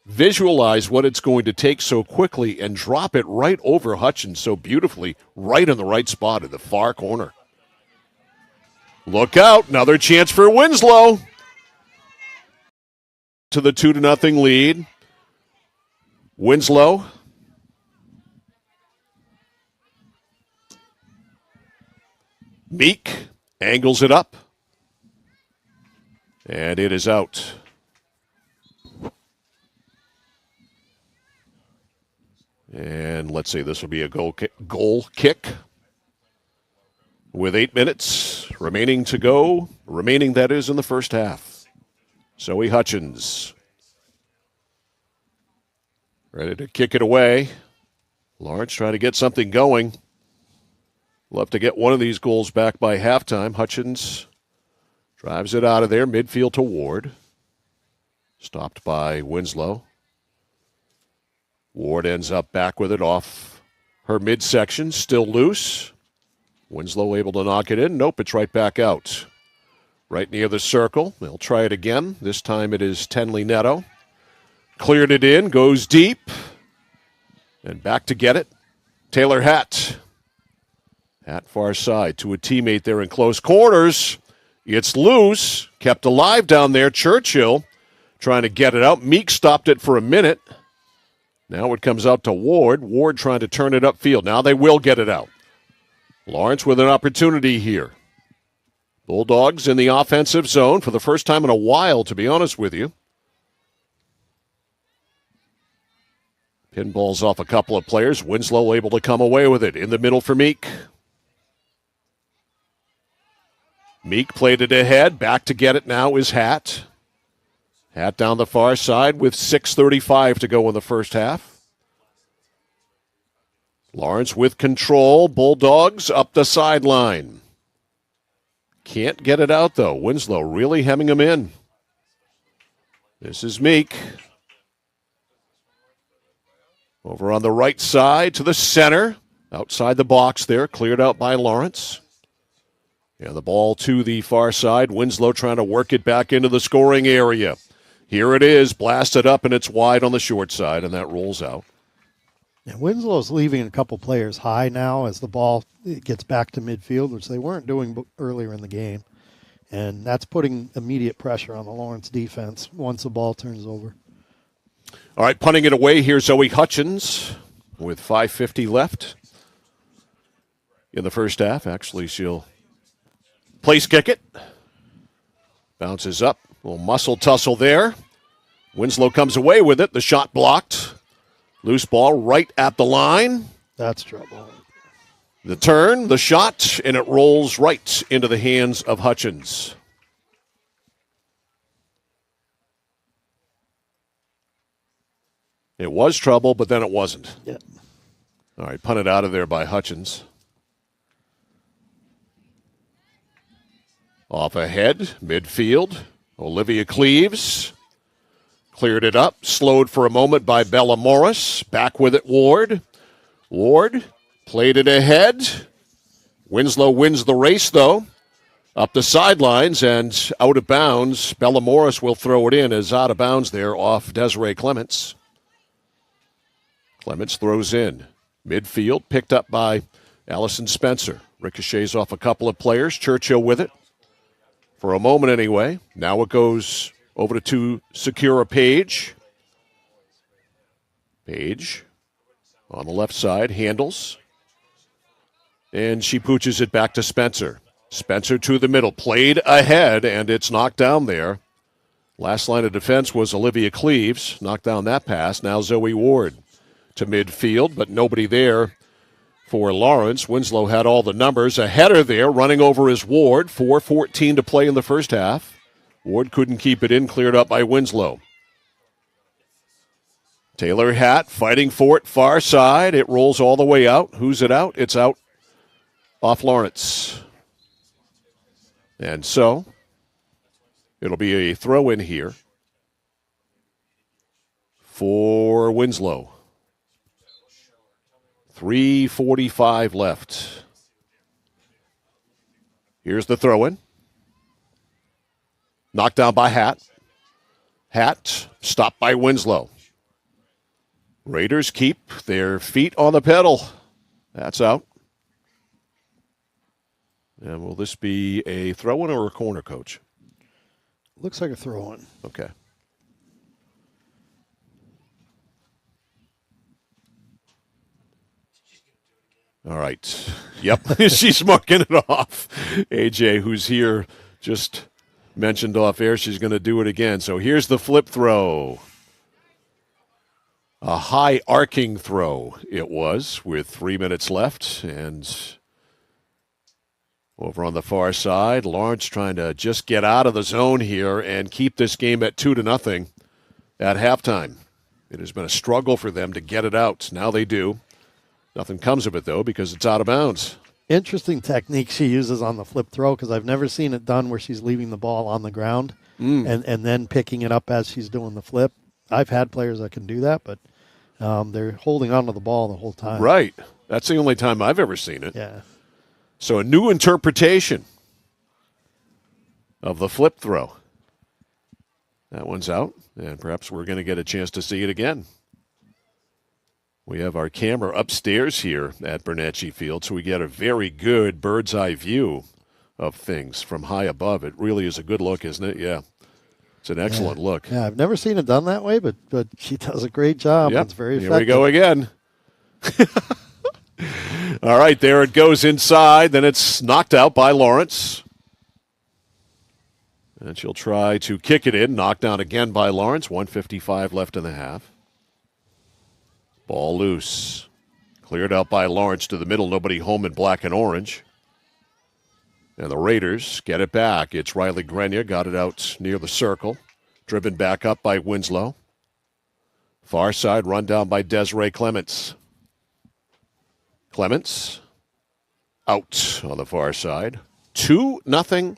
visualize what it's going to take so quickly and drop it right over Hutchins so beautifully, right in the right spot in the far corner. Look out, another chance for Winslow. To the 2-0 lead. Winslow. Meek angles it up. And it is out. And let's see, this will be a goal kick. With 8 minutes remaining to go. Remaining, that is, in the first half. Zoe Hutchins. Ready to kick it away. Lawrence trying to get something going. Love to get one of these goals back by halftime. Hutchins drives it out of there, midfield to Ward. Stopped by Winslow. Ward ends up back with it off her midsection, still loose. Winslow able to knock it in. Nope, it's right back out. Right near the circle. They'll try it again. This time it is Tenley Neto. Cleared it in, goes deep. And back to get it. Taylor Hatt. Hatt far side to a teammate there in close quarters. It's loose. Kept alive down there. Churchill trying to get it out. Meek stopped it for a minute. Now it comes out to Ward. Ward trying to turn it upfield. Now they will get it out. Lawrence with an opportunity here. Bulldogs in the offensive zone for the first time in a while, to be honest with you. Pinballs off a couple of players. Winslow able to come away with it. In the middle for Meek. Meek played it ahead. Back to get it now is Hatt. Hatt down the far side with 6:35 to go in the first half. Lawrence with control. Bulldogs up the sideline. Can't get it out, though. Winslow really hemming him in. This is Meek. Over on the right side to the center. Outside the box there. Cleared out by Lawrence. Yeah, the ball to the far side. Winslow trying to work it back into the scoring area. Here it is. Blasted up, and it's wide on the short side, and that rolls out. Yeah, Winslow's leaving a couple players high now as the ball gets back to midfield, which they weren't doing earlier in the game. And that's putting immediate pressure on the Lawrence defense once the ball turns over. All right, punting it away here, Zoe Hutchins with 5:50 left in the first half. Actually, she'll place kick it. Bounces up. A little muscle tussle there. Winslow comes away with it. The shot blocked. Loose ball right at the line. That's trouble. The turn, the shot, and it rolls right into the hands of Hutchins. It was trouble, but then it wasn't. Yeah. All right, punted out of there by Hutchins. Off ahead, midfield. Olivia Cleaves cleared it up, slowed for a moment by Bella Morris. Back with it, Ward. Ward played it ahead. Winslow wins the race, though. Up the sidelines and out of bounds. Bella Morris will throw it in as out of bounds there off Desiree Clements. Clements throws in. Midfield picked up by Allison Spencer. Ricochets off a couple of players. Churchill with it. For a moment anyway. Now it goes over to Sakura Page. Page on the left side handles. And she pooches it back to Spencer. Spencer to the middle. Played ahead, and it's knocked down there. Last line of defense was Olivia Cleaves. Knocked down that pass. Now Zoe Ward to midfield, but nobody there for Lawrence. Winslow had all the numbers. A header there, running over his Ward. 4:14 to play in the first half. Ward couldn't keep it in, cleared up by Winslow. Taylor Hatt fighting for it, far side. It rolls all the way out. Who's it out? It's out off Lawrence. And so, it'll be a throw in here for Winslow. 3:45 left. Here's the throw in. Knocked down by Hatt. Hatt stopped by Winslow. Raiders keep their feet on the pedal. That's out. And will this be a throw-in or a corner, Coach? Looks like a throw-in. Okay. All right. Yep, she's marking it off. AJ, who's here, just mentioned off air she's going to do it again. So here's the flip throw. A high arcing throw it was with 3 minutes left. And over on the far side, Lawrence trying to just get out of the zone here and keep this game at 2-0 at halftime. It has been a struggle for them to get it out. Now they do. Nothing comes of it, though, because it's out of bounds. Interesting technique she uses on the flip throw, because I've never seen it done where she's leaving the ball on the ground and then picking it up as she's doing the flip. I've had players that can do that, but they're holding on to the ball the whole time. Right. That's the only time I've ever seen it. Yeah. So a new interpretation of the flip throw. That one's out, and perhaps we're going to get a chance to see it again. We have our camera upstairs here at Bernacchi Field, so we get a very good bird's eye view of things from high above. It really is a good look, isn't it? Yeah. It's an excellent look. Yeah, I've never seen it done that way, but she does a great job. Yep. It's very effective. Here we go again. All right, there it goes inside. Then it's knocked out by Lawrence. And she'll try to kick it in. Knocked down again by Lawrence. 1:55 left in the half. Ball loose. Cleared out by Lawrence to the middle. Nobody home in black and orange. And the Raiders get it back. It's Riley Grenier. Got it out near the circle. Driven back up by Winslow. Far side run down by Desiree Clements. Clements out on the far side. 2-0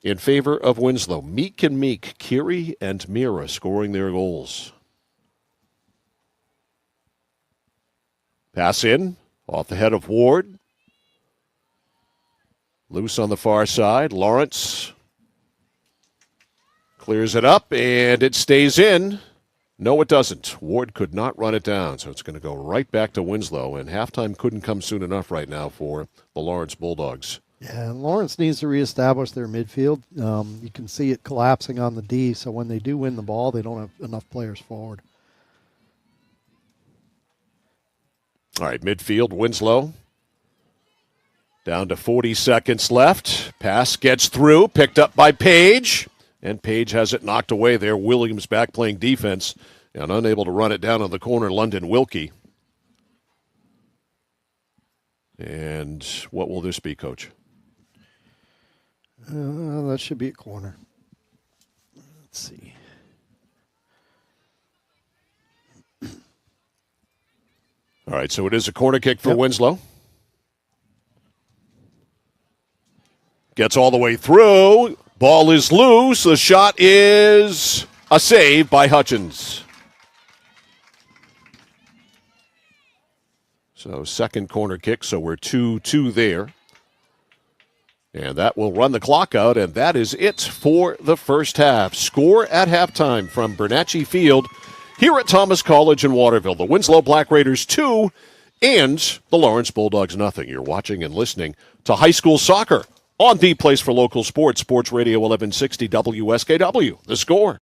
in favor of Winslow. Meek and Meek, Kiri and Mira scoring their goals. Pass in, off the head of Ward. Loose on the far side. Lawrence clears it up, and it stays in. No, it doesn't. Ward could not run it down, so it's going to go right back to Winslow, and halftime couldn't come soon enough right now for the Lawrence Bulldogs. Yeah, and Lawrence needs to reestablish their midfield. You can see it collapsing on the D, so when they do win the ball, they don't have enough players forward. All right, midfield, Winslow. Down to 40 seconds left. Pass gets through, picked up by Page. And Page has it knocked away there. Williams back playing defense and unable to run it down on the corner, London Wilkie. And what will this be, Coach? That should be a corner. Let's see. All right, so it is a corner kick for Winslow. Gets all the way through. Ball is loose. The shot is a save by Hutchins. So second corner kick, so we're 2-2 there. And that will run the clock out, and that is it for the first half. Score at halftime from Bernatchez Field here at Thomas College in Waterville. The Winslow Black Raiders 2 and the Lawrence Bulldogs nothing. You're watching and listening to high school soccer on the place for local sports, Sports Radio 1160 WSKW. The Score.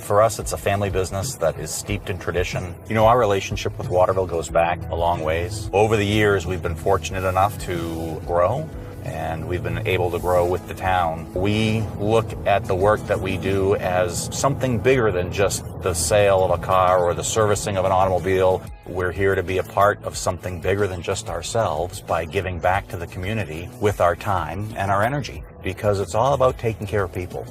For us, it's a family business that is steeped in tradition. You know, our relationship with Waterville goes back a long ways. Over the years, we've been fortunate enough to grow, and we've been able to grow with the town. We look at the work that we do as something bigger than just the sale of a car or the servicing of an automobile. We're here to be a part of something bigger than just ourselves by giving back to the community with our time and our energy, because it's all about taking care of people.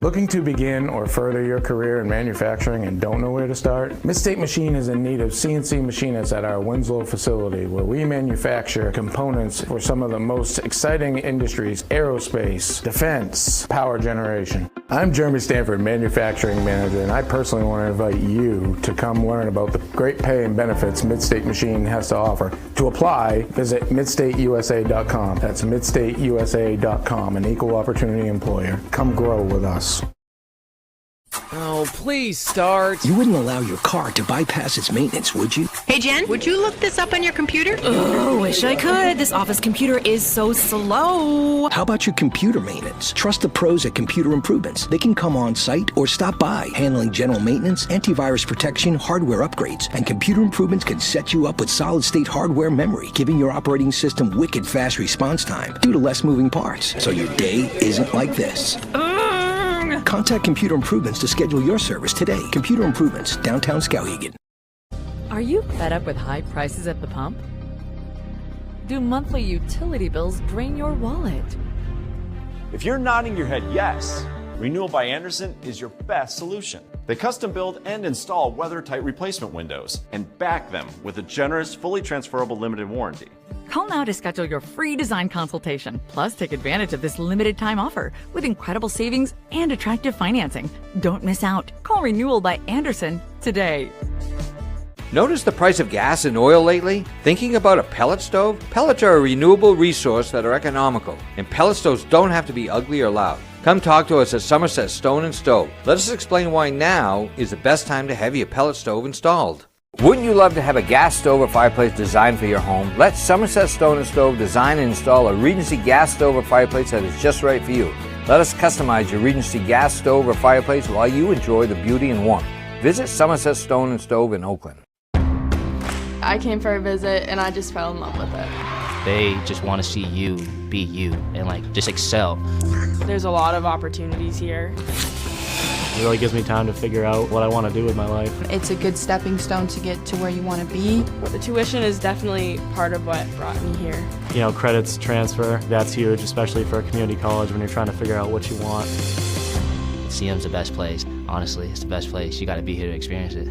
Looking to begin or further your career in manufacturing and don't know where to start? Midstate Machine is in need of CNC machinists at our Winslow facility, where we manufacture components for some of the most exciting industries: aerospace, defense, power generation. I'm Jeremy Stanford, manufacturing manager, and I personally want to invite you to come learn about the great pay and benefits Midstate Machine has to offer. To apply, visit midstateusa.com. That's midstateusa.com, an equal opportunity employer. Come grow with us. Oh, please start. You wouldn't allow your car to bypass its maintenance, would you? Hey, Jen, would you look this up on your computer? Oh, wish I could. This office computer is so slow. How about your computer maintenance? Trust the pros at Computer Improvements. They can come on site or stop by, handling general maintenance, antivirus protection, hardware upgrades. And Computer Improvements can set you up with solid-state hardware memory, giving your operating system wicked fast response time due to less moving parts, so your day isn't like this. Contact Computer Improvements to schedule your service today. Computer Improvements, downtown Skowhegan. Are you fed up with high prices at the pump? Do monthly utility bills drain your wallet? If you're nodding your head yes, Renewal by Andersen is your best solution. They custom build and install weather-tight replacement windows and back them with a generous, fully transferable limited warranty. Call now to schedule your free design consultation. Plus, take advantage of this limited time offer with incredible savings and attractive financing. Don't miss out. Call Renewal by Andersen today. Notice the price of gas and oil lately? Thinking about a pellet stove? Pellets are a renewable resource that are economical, and pellet stoves don't have to be ugly or loud. Come talk to us at Somerset Stone & Stove. Let us explain why now is the best time to have your pellet stove installed. Wouldn't you love to have a gas stove or fireplace designed for your home? Let Somerset Stone & Stove design and install a Regency gas stove or fireplace that is just right for you. Let us customize your Regency gas stove or fireplace while you enjoy the beauty and warmth. Visit Somerset Stone & Stove in Oakland. I came for a visit and I just fell in love with it. They just want to see you be you and just excel. There's a lot of opportunities here. It really gives me time to figure out what I want to do with my life. It's a good stepping stone to get to where you want to be. The tuition is definitely part of what brought me here. You know, credits transfer, that's huge, especially for a community college when you're trying to figure out what you want. CM's the best place. Honestly, it's the best place. You got to be here to experience it.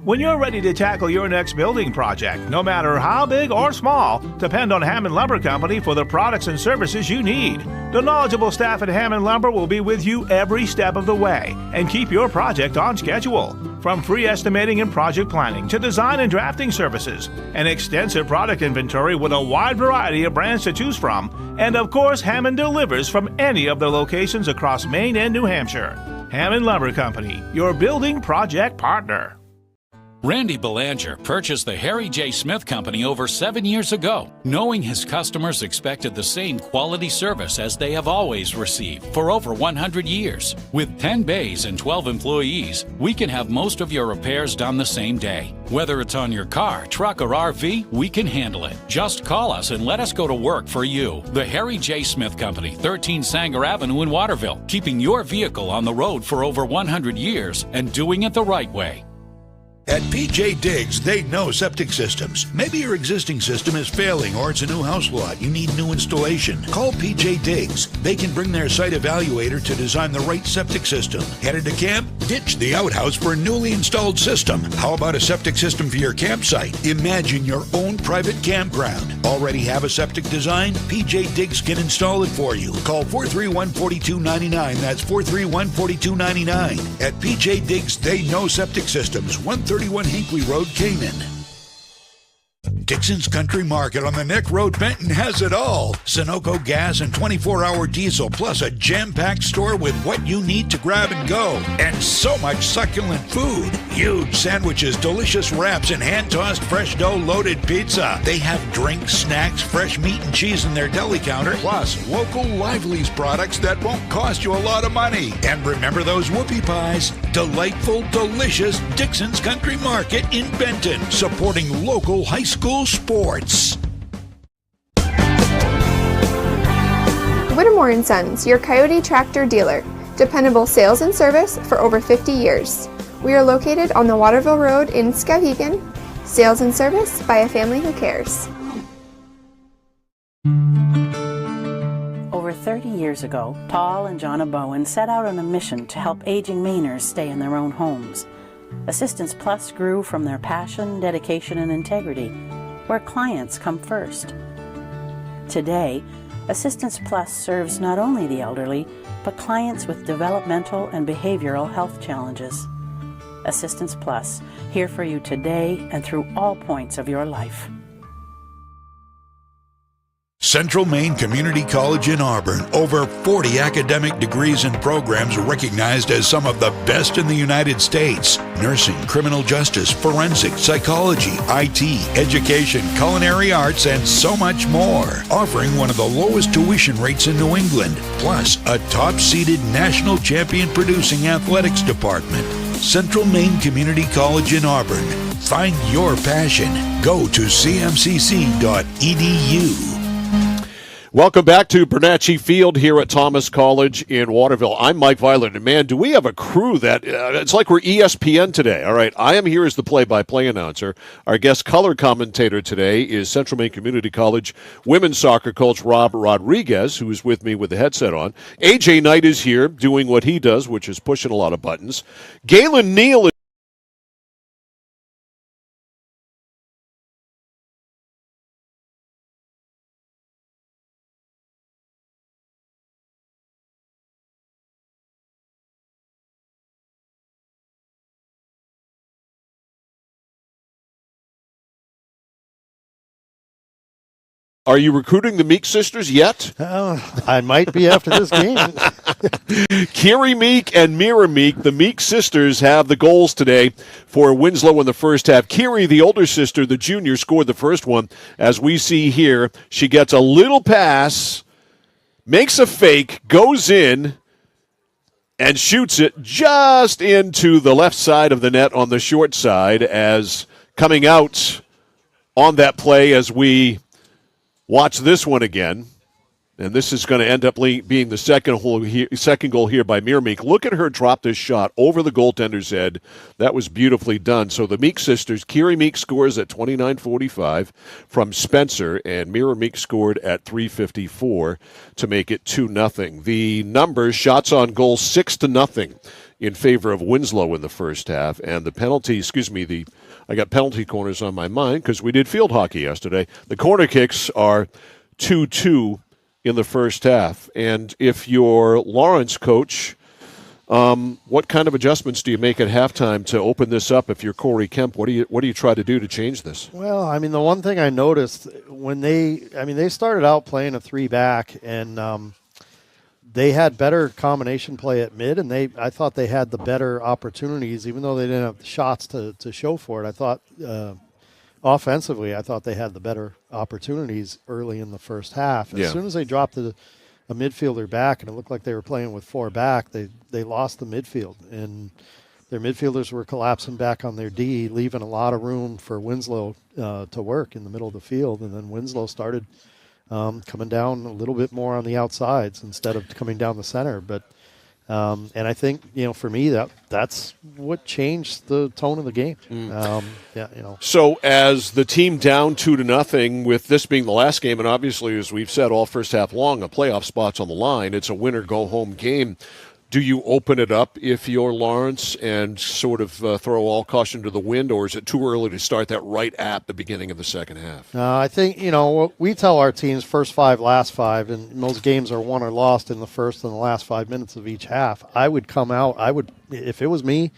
When you're ready to tackle your next building project, no matter how big or small, depend on Hammond Lumber Company for the products and services you need. The knowledgeable staff at Hammond Lumber will be with you every step of the way and keep your project on schedule. From free estimating and project planning to design and drafting services, an extensive product inventory with a wide variety of brands to choose from, and of course, Hammond delivers from any of the locations across Maine and New Hampshire. Hammond Lumber Company, your building project partner. Randy Belanger purchased the Harry J. Smith Company over 7 years ago, knowing his customers expected the same quality service as they have always received for over 100 years. With 10 bays and 12 employees, we can have most of your repairs done the same day. Whether it's on your car, truck, or RV, we can handle it. Just call us and let us go to work for you. The Harry J. Smith Company, 13 Sanger Avenue in Waterville, keeping your vehicle on the road for over 100 years and doing it the right way. At PJ Diggs, they know septic systems. Maybe your existing system is failing or it's a new house lot. You need new installation. Call PJ Diggs. They can bring their site evaluator to design the right septic system. Headed to camp? Ditch the outhouse for a newly installed system. How about a septic system for your campsite? Imagine your own private campground. Already have a septic design? PJ Diggs can install it for you. Call 431-4299. That's 431-4299. At PJ Diggs, they know septic systems. 131 Hinkley Road, Canaan. Dixon's Country Market on the Neck Road, Benton has it all. Sunoco gas and 24-hour diesel, plus a jam-packed store with what you need to grab and go. And so much succulent food. Huge sandwiches, delicious wraps, and hand-tossed fresh dough-loaded pizza. They have drinks, snacks, fresh meat and cheese in their deli counter, plus local Lively's products that won't cost you a lot of money. And remember those whoopie pies? Delightful, delicious Dixon's Country Market in Benton, supporting local high school sports. Whittemore & Sons, your Coyote tractor dealer. Dependable sales and service for over 50 years. We are located on the Waterville Road in Skowhegan. Sales and service by a family who cares. Over 30 years ago, Paul and Jonna Bowen set out on a mission to help aging Mainers stay in their own homes. Assistance Plus grew from their passion, dedication, and integrity, where clients come first. Today, Assistance Plus serves not only the elderly, but clients with developmental and behavioral health challenges. Assistance Plus, here for you today and through all points of your life. Central Maine Community College in Auburn. Over 40 academic degrees and programs recognized as some of the best in the United States. Nursing, criminal justice, forensic, psychology, IT, education, culinary arts, and so much more. Offering one of the lowest tuition rates in New England. Plus, a top-seeded national champion producing athletics department. Central Maine Community College in Auburn. Find your passion. Go to cmcc.edu. Welcome back to Bernacchi Field here at Thomas College in Waterville. I'm Mike Violet, and man, do we have a crew that it's like we're ESPN today. All right, I am here as the play-by-play announcer. Our guest color commentator today is Central Maine Community College women's soccer coach Rob Rodriguez, who is with me with the headset on. AJ Knight is here doing what he does, which is pushing a lot of buttons. Galen Neal is Are you recruiting the Meek sisters yet? I might be after this game. Kiri Meek and Mira Meek, the Meek sisters, have the goals today for Winslow in the first half. Kiri, the older sister, the junior, scored the first one. As we see here, she gets a little pass, makes a fake, goes in, and shoots it just into the left side of the net on the short side, as coming out on that play as we watch this one again, and this is going to end up being the second goal here by Meek. Look at her drop this shot over the goaltender's head. That was beautifully done. So the Meek sisters, Kiri Meek scores at 29:45 from Spencer, and Mira Meek scored at 3:54 to make it 2-0. The numbers, shots on goal 6-0 in favor of Winslow in the first half, and the penalty, I got penalty corners on my mind because we did field hockey yesterday. The corner kicks are 2-2 in the first half. And if you're Lawrence, coach, what kind of adjustments do you make at halftime to open this up? If you're Corey Kemp, what do you try to do to change this? Well, I mean, the one thing I noticed when they started out playing a 3-back, and they had better combination play at mid, and I thought they had the better opportunities, even though they didn't have the shots to show for it. I thought offensively, I thought they had the better opportunities early in the first half. As soon as they dropped a midfielder back, and it looked like they were playing with 4 back, they lost the midfield, and their midfielders were collapsing back on their D, leaving a lot of room for Winslow to work in the middle of the field, and then Winslow started coming down a little bit more on the outsides instead of coming down the center. But and I think, for me, that's what changed the tone of the game. So as the team down 2-0, with this being the last game, and obviously, as we've said all first half long, a playoff spot's on the line. It's a winner go home game. Do you open it up if you're Lawrence and sort of throw all caution to the wind, or is it too early to start that right at the beginning of the second half? I think, what we tell our teams, first 5, last 5, and most games are won or lost in the first and the last 5 minutes of each half. I would come out, if it was me,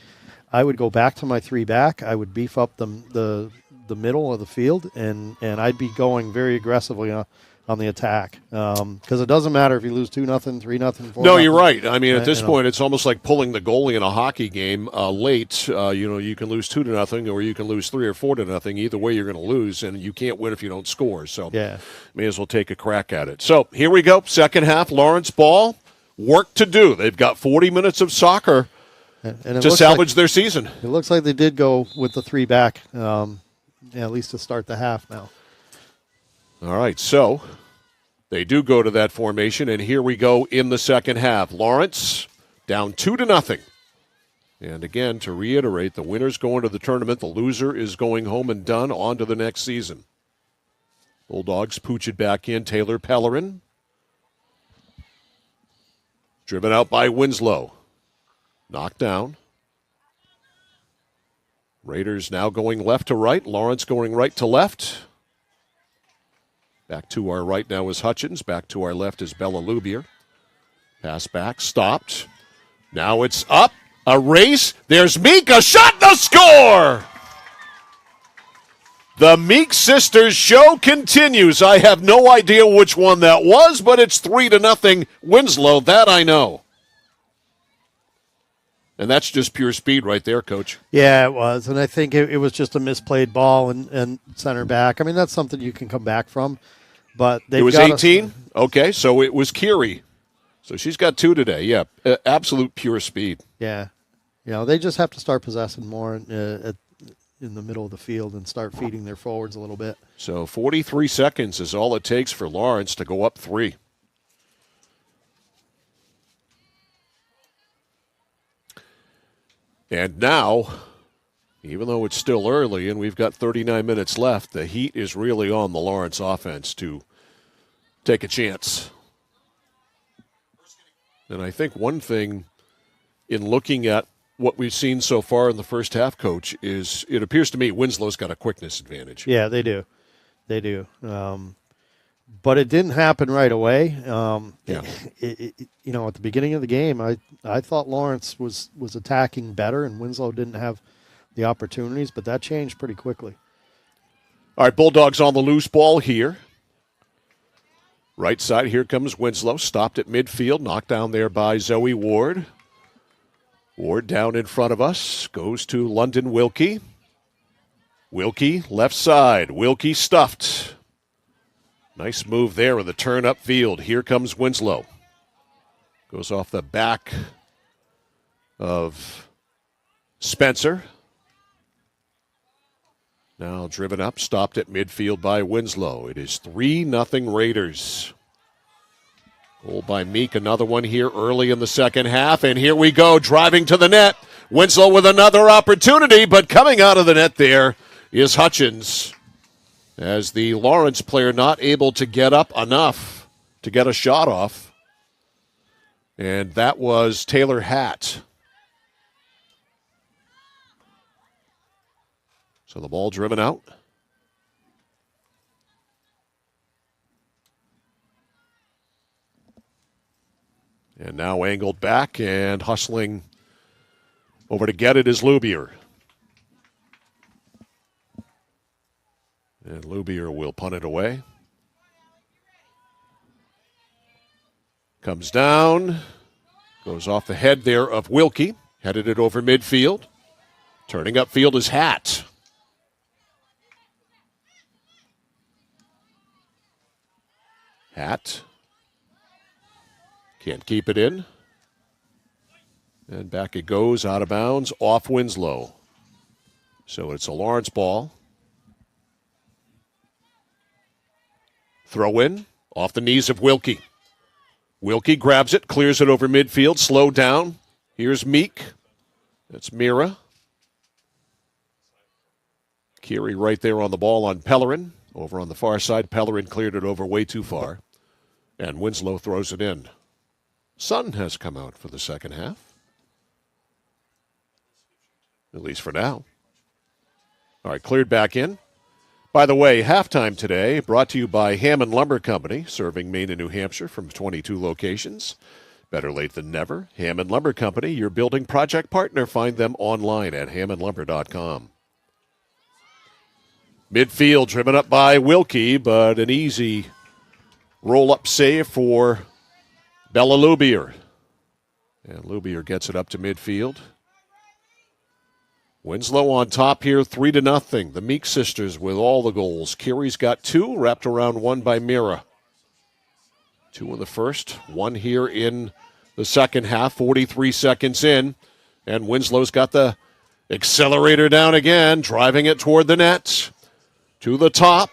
I would go back to my 3 back. I would beef up the middle of the field, and I'd be going very aggressively on the attack, because it doesn't matter if you lose 2-0, 3-0, 4-0. No, you're right. I mean, at this point, it's almost like pulling the goalie in a hockey game late. You can lose 2-0, or you can lose 3 or 4-0. Either way, you're going to lose, and you can't win if you don't score. So, may as well take a crack at it. So here we go, second half. Lawrence ball, work to do. They've got 40 minutes of soccer to salvage their season. It looks like they did go with the 3 back, at least to start the half now. All right, so they do go to that formation, and here we go in the second half. Lawrence down 2-0. And again, to reiterate, the winner's going to the tournament. The loser is going home and done, on to the next season. Bulldogs pooch it back in. Taylor Pellerin. Driven out by Winslow. Knocked down. Raiders now going left to right. Lawrence going right to left. Back to our right now is Hutchins. Back to our left is Bella Lubier. Pass back, stopped. Now it's up. A race. There's Meek. A shot, the score! The Meek sisters show continues. I have no idea which one that was, but it's 3-0 Winslow. That I know. And that's just pure speed right there, Coach. Yeah, it was. And I think it was just a misplayed ball and center back. I mean, that's something you can come back from. But it was 18? Okay, so it was Kiri. So she's got 2 today. Yeah, absolute pure speed. Yeah. They just have to start possessing more in the middle of the field and start feeding their forwards a little bit. So 43 seconds is all it takes for Lawrence to go up 3. And now, even though it's still early and we've got 39 minutes left, the heat is really on the Lawrence offense to take a chance. And I think one thing in looking at what we've seen so far in the first half, Coach, is it appears to me Winslow's got a quickness advantage. Yeah, they do. They do. But it didn't happen right away. At the beginning of the game, I thought Lawrence was attacking better and Winslow didn't have the opportunities, but that changed pretty quickly. All right, Bulldogs on the loose ball here. Right side, here comes Winslow. Stopped at midfield, knocked down there by Zoe Ward. Ward down in front of us, goes to London Wilkie. Wilkie, left side. Wilkie stuffed. Nice move there with the turn upfield. Here comes Winslow. Goes off the back of Spencer. Now driven up, stopped at midfield by Winslow. It is 3-0 Raiders. Goal by Meek, another one here early in the second half. And here we go, driving to the net. Winslow with another opportunity, but coming out of the net there is Hutchins. As the Lawrence player not able to get up enough to get a shot off. And that was Taylor Hatt. So the ball driven out. And now angled back and hustling over to get it is Lubier. And Lubier will punt it away. Comes down. Goes off the head there of Wilkie. Headed it over midfield. Turning upfield is Hatt. Hatt. Can't keep it in. And back it goes, out of bounds, off Winslow. So it's a Lawrence ball. Throw in, off the knees of Wilkie. Wilkie grabs it, clears it over midfield, slow down. Here's Meek. That's Mira. Kiri right there on the ball on Pellerin. Over on the far side, Pellerin cleared it over way too far. And Winslow throws it in. sun has come out for the second half. At least for now. All right, cleared back in. By the way, halftime today brought to you by Hammond Lumber Company, serving Maine and New Hampshire from 22 locations. Better late than never. Hammond Lumber Company, your building project partner. Find them online at hammondlumber.com. Midfield driven up by Wilkie, but an easy roll-up save for Bella Lubier. And Lubier gets it up to midfield. Winslow on top here, 3-0. The Meek sisters with all the goals. Carey's got 2, wrapped around 1 by Mira. 2 in the first, 1 here in the second half, 43 seconds in. And Winslow's got the accelerator down again, driving it toward the net. To the top.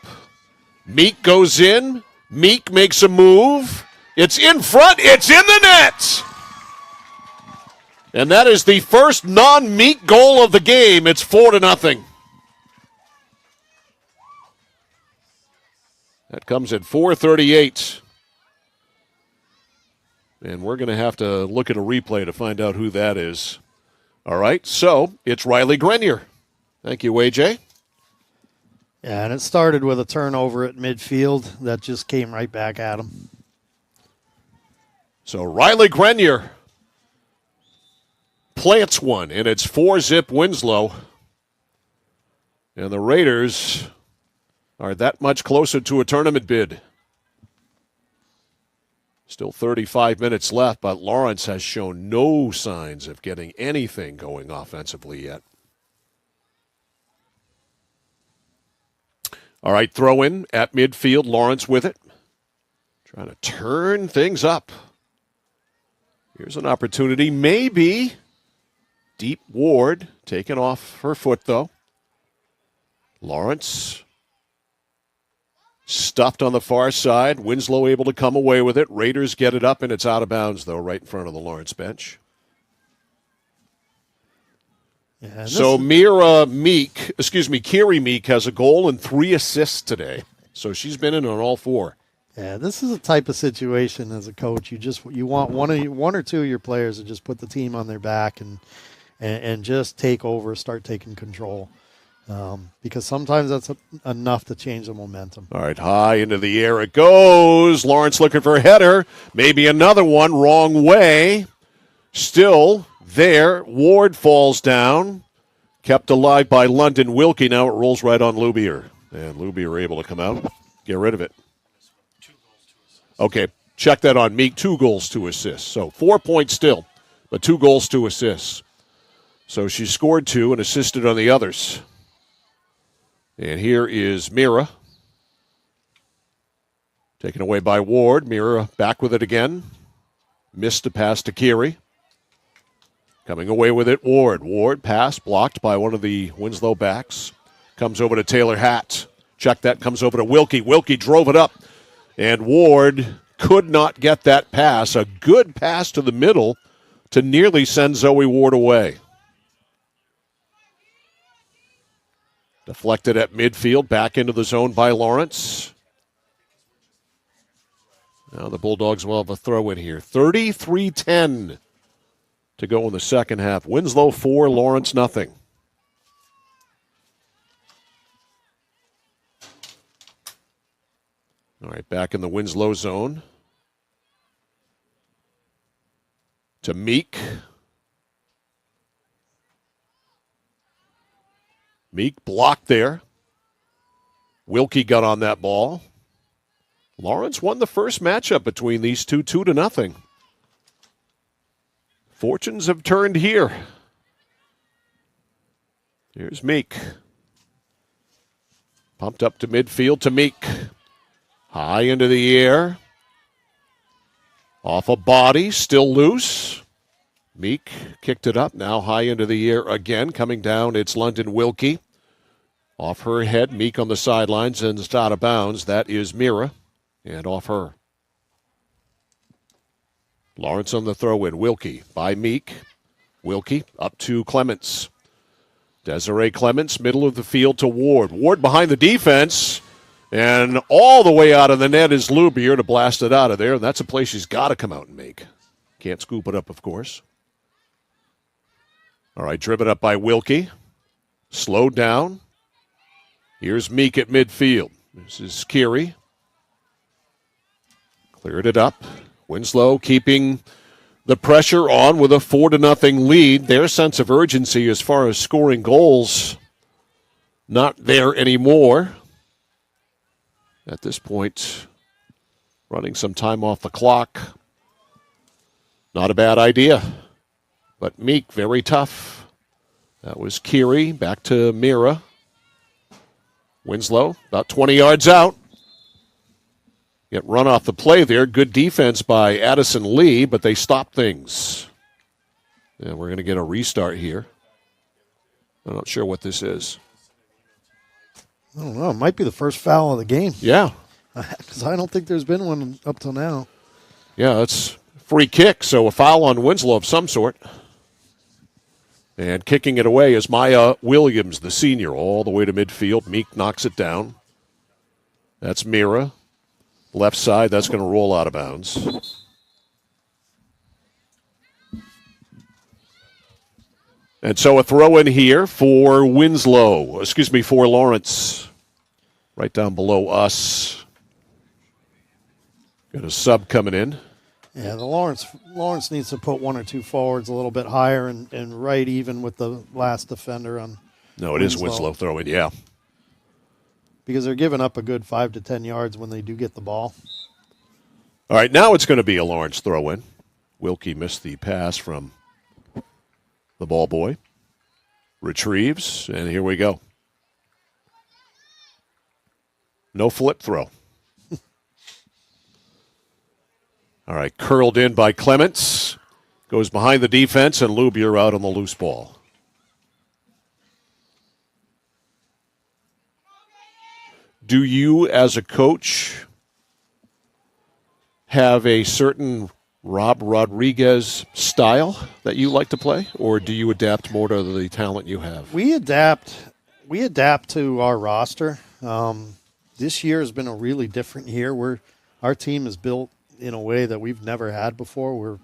Meek goes in. Meek makes a move. It's in front. It's in the net. And that is the first non-Meek goal of the game. It's 4-0. That comes at 4:38. And we're going to have to look at a replay to find out who that is. All right, so it's Riley Grenier. Thank you, AJ. Yeah, and it started with a turnover at midfield that just came right back at him. So Riley Grenier plants one, and it's 4-zip Winslow. And the Raiders are that much closer to a tournament bid. Still 35 minutes left, but Lawrence has shown no signs of getting anything going offensively yet. All right, throw in at midfield. Lawrence with it. Trying to turn things up. Here's an opportunity. Maybe. Deep Ward taken off her foot, though. Lawrence stuffed on the far side. Winslow able to come away with it. Raiders get it up, and it's out of bounds, though, right in front of the Lawrence bench. Yeah, so Carey Meek has a goal and 3 assists today. So she's been in on all 4. Yeah, this is a type of situation as a coach. You want one or two of your players to just put the team on their back and just take over, start taking control. Because sometimes that's enough to change the momentum. All right, high into the air it goes. Lawrence looking for a header. Maybe another one, wrong way. Still there. Ward falls down. Kept alive by London Wilkie. Now it rolls right on Lubier. And Lubier able to come out, get rid of it. Okay, check that on Meek. 2 goals, 2 assists. So 4 points still, but 2 goals, 2 assists. So she scored 2 and assisted on the others. And here is Mira. Taken away by Ward. Mira back with it again. Missed a pass to Carey. Coming away with it, Ward. Ward pass blocked by one of the Winslow backs. Comes over to Taylor Hatt. Check that, comes over to Wilkie. Wilkie drove it up. And Ward could not get that pass. A good pass to the middle to nearly send Zoe Ward away. Deflected at midfield, back into the zone by Lawrence. Now the Bulldogs will have a throw in here. 33-10 to go in the second half. Winslow 4, Lawrence nothing. All right, back in the Winslow zone. To Meek. Meek blocked there. Wilkie got on that ball. Lawrence won the first matchup between these two, 2-0. Fortunes have turned here. Here's Meek. Pumped up to midfield to Meek. High into the air. Off a body, still loose. Meek kicked it up, now high into the air again. Coming down, it's London Wilkie. Off her head, Meek on the sidelines, and it's out of bounds. That is Mira, and off her. Lawrence on the throw-in. Wilkie by Meek. Wilkie up to Clements. Desiree Clements, middle of the field to Ward. Ward behind the defense, and all the way out of the net is Lubier to blast it out of there, and that's a play she's got to come out and make. Can't scoop it up, of course. All right, driven up by Wilkie. Slowed down. Here's Meek at midfield. This is Keary. Cleared it up. Winslow keeping the pressure on with a 4-0 lead. Their sense of urgency as far as scoring goals, not there anymore. At this point, running some time off the clock. Not a bad idea. But Meek, very tough. That was Keary. Back to Mira. Winslow, about 20 yards out. Get run off the play there. Good defense by Addison Lee, but they stop things. And we're going to get a restart here. I'm not sure what this is. I don't know. It might be the first foul of the game. Yeah. Because I don't think there's been one up till now. Yeah, it's free kick, so a foul on Winslow of some sort. And kicking it away is Maya Williams, the senior, all the way to midfield. Meek knocks it down. That's Mira. Left side, that's going to roll out of bounds. And so a throw in here for for Lawrence. Right down below us. Got a sub coming in. Yeah, the Lawrence needs to put one or two forwards a little bit higher and right even with the last defender on. No, it is Winslow throwing, yeah. Because they're giving up a good 5 to 10 yards when they do get the ball. All right, now it's going to be a Lawrence throw in. Wilkie missed the pass from the ball boy. Retrieves, and here we go. No flip throw. All right, curled in by Clements. Goes behind the defense, and Lubier out on the loose ball. Do you, as a coach, have a certain Rob Rodriguez style that you like to play, or do you adapt more to the talent you have? We adapt to our roster. This year has been a really different year. Our team is built in a way that we've never had before.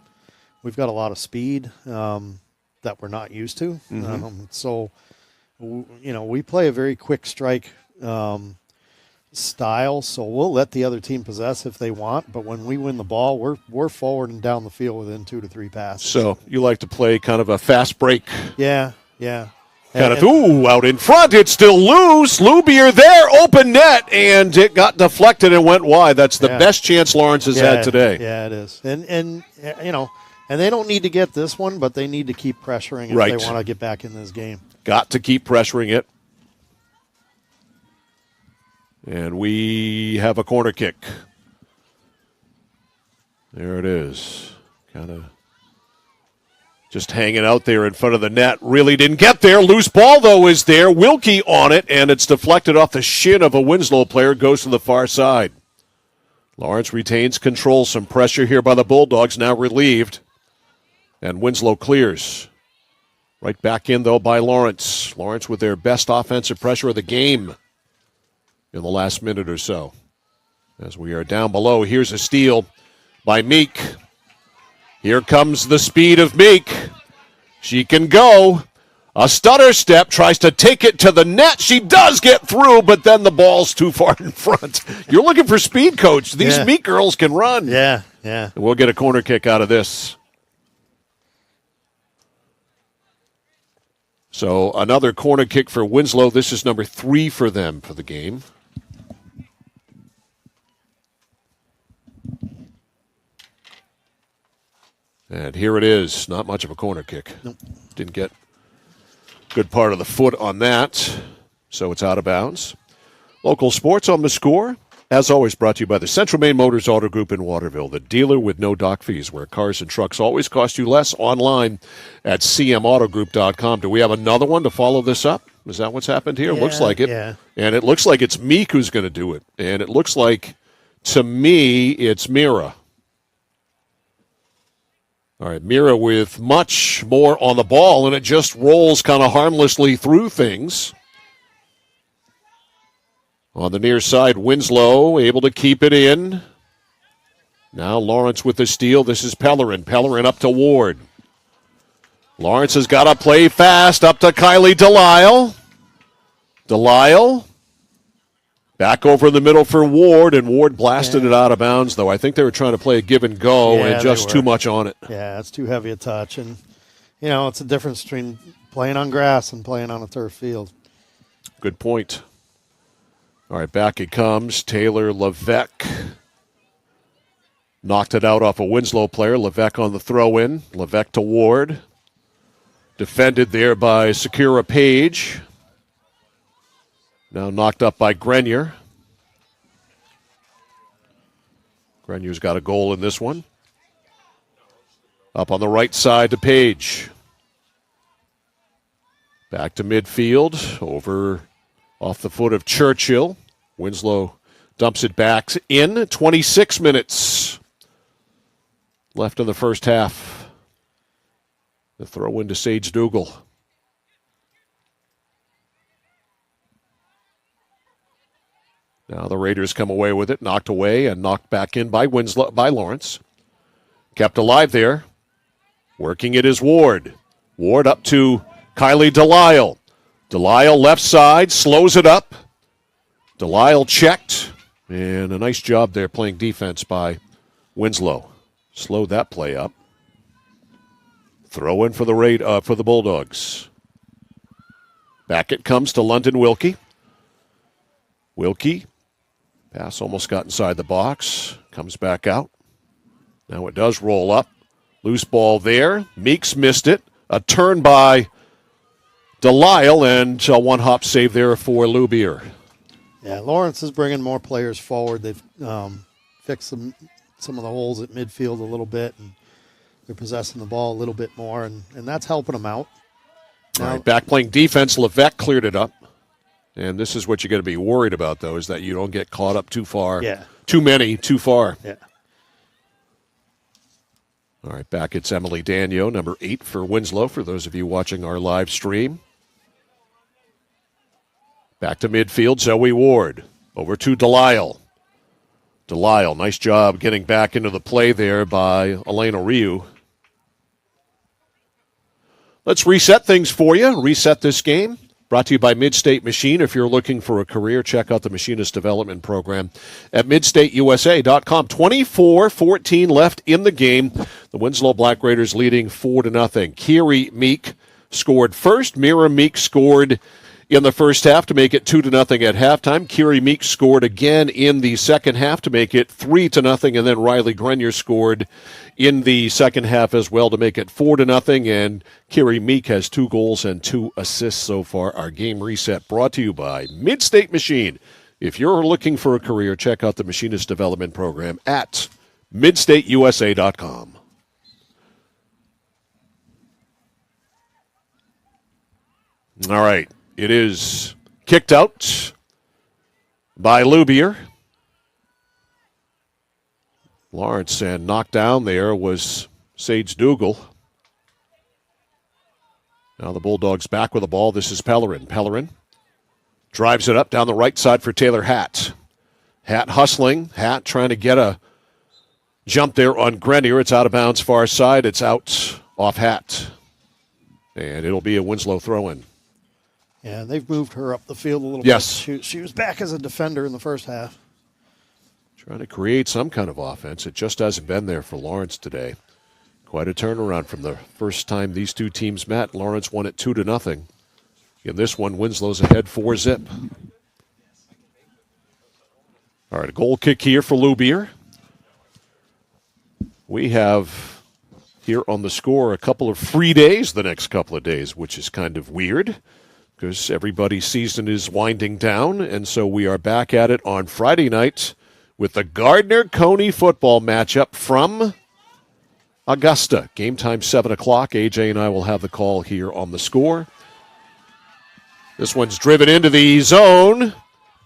We've got a lot of speed that we're not used to. Mm-hmm. We play a very quick strike style, so we'll let the other team possess if they want, but when we win the ball, we're forward and down the field within 2 to 3 passes. So you like to play kind of a fast break. Yeah. Out in front, it's still loose. Lubier there, open net, and it got deflected and went wide. That's the best chance Lawrence has had today. Yeah, it is. And they don't need to get this one, but they need to keep pressuring if they want to get back in this game. Got to keep pressuring it. And we have a corner kick. There it is. Kind of just hanging out there in front of the net. Really didn't get there. Loose ball, though, is there. Wilkie on it, and it's deflected off the shin of a Winslow player. Goes to the far side. Lawrence retains control. Some pressure here by the Bulldogs. Now relieved. And Winslow clears. Right back in, though, by Lawrence. Lawrence with their best offensive pressure of the game in the last minute or so. As we are down below, here's a steal by Meek. Here comes the speed of Meek. She can go. A stutter step, tries to take it to the net. She does get through, but then the ball's too far in front. You're looking for speed, coach. These Meek girls can run. Yeah. And we'll get a corner kick out of this. So another corner kick for Winslow. This is number 3 for them for the game. And here it is. Not much of a corner kick. Nope. Didn't get good part of the foot on that. So it's out of bounds. Local sports on the score. As always, brought to you by the Central Maine Motors Auto Group in Waterville, the dealer with no dock fees, where cars and trucks always cost you less. Online at cmautogroup.com. Do we have another one to follow this up? Is that what's happened here? Looks like it. Yeah. And it looks like it's Meek who's going to do it. And it looks like, to me, it's Mira. All right, Mira with much more on the ball, and it just rolls kind of harmlessly through things. On the near side, Winslow able to keep it in. Now Lawrence with the steal. This is Pellerin. Pellerin up to Ward. Lawrence has got to play fast. Up to Kylie Delisle. Delisle. Back over in the middle for Ward, and Ward blasted it out of bounds, though. I think they were trying to play a give and go and just too much on it. Yeah, it's too heavy a touch. And, it's a difference between playing on grass and playing on a turf field. Good point. All right, back it comes. Taylor Levesque knocked it out off a Winslow player. Levesque on the throw-in. Levesque to Ward. Defended there by Sakura Page. Now knocked up by Grenier. Grenier's got a goal in this one. Up on the right side to Page. Back to midfield. Over off the foot of Churchill. Winslow dumps it back in. 26 minutes left in the first half. The throw into Sage Dougal. Now the Raiders come away with it, knocked away and knocked back in by Lawrence. Kept alive there. Working it is Ward. Ward up to Kylie Delisle. Delisle left side, slows it up. Delisle checked. And a nice job there playing defense by Winslow. Slowed that play up. Throw in for the Bulldogs. Back it comes to London Wilkie. Wilkie. Pass almost got inside the box. Comes back out. Now it does roll up. Loose ball there. Meeks missed it. A turn by Delisle and a one-hop save there for Lubier. Yeah, Lawrence is bringing more players forward. They've fixed some of the holes at midfield a little bit, and they're possessing the ball a little bit more, and that's helping them out. All right, back playing defense. Levesque cleared it up. And this is what you got to be worried about, though, is that you don't get caught up too far. Yeah. Too many, too far. Yeah. All right, back it's Emily Danio, number 8 for Winslow, for those of you watching our live stream. Back to midfield, Zoe Ward. Over to Delisle. Delisle, nice job getting back into the play there by Elena Ryu. Let's reset things for you. Reset this game. Brought to you by Midstate Machine. If you're looking for a career, check out the Machinist Development Program at midstateusa.com. 24-14 left in the game. The Winslow Black Raiders leading 4-0. Kiri Meek scored first. Mira Meek scored in the first half to make it 2-0 at halftime. Kiri Meek scored again in the second half to make it 3-0, and then Riley Grenier scored in the second half as well to make it 4-0, and Kiri Meek has 2 goals and 2 assists so far. Our game reset brought to you by Midstate Machine. If you're looking for a career, check out the Machinist Development Program at midstateusa.com. All right. It is kicked out by Lubier. Lawrence, and knocked down there was Sage Dougal. Now the Bulldogs back with the ball. This is Pellerin. Pellerin drives it up down the right side for Taylor Hatt. Hatt hustling. Hatt trying to get a jump there on Grenier. It's out of bounds far side. It's out off Hatt. And it'll be a Winslow throw-in. Yeah, they've moved her up the field a little yes. bit. She was back as a defender in the first half. Trying to create some kind of offense. It just hasn't been there for Lawrence today. Quite a turnaround from the first time these two teams met. Lawrence won it 2-0. In this one, Winslow's ahead 4-0. All right, a goal kick here for Lubier. We have here on the score a couple of free days the next couple of days, which is kind of weird because everybody's season is winding down, and so we are back at it on Friday night with the Gardner-Coney football matchup from Augusta. Game time 7 o'clock. AJ and I will have the call here on the score. This one's driven into the zone.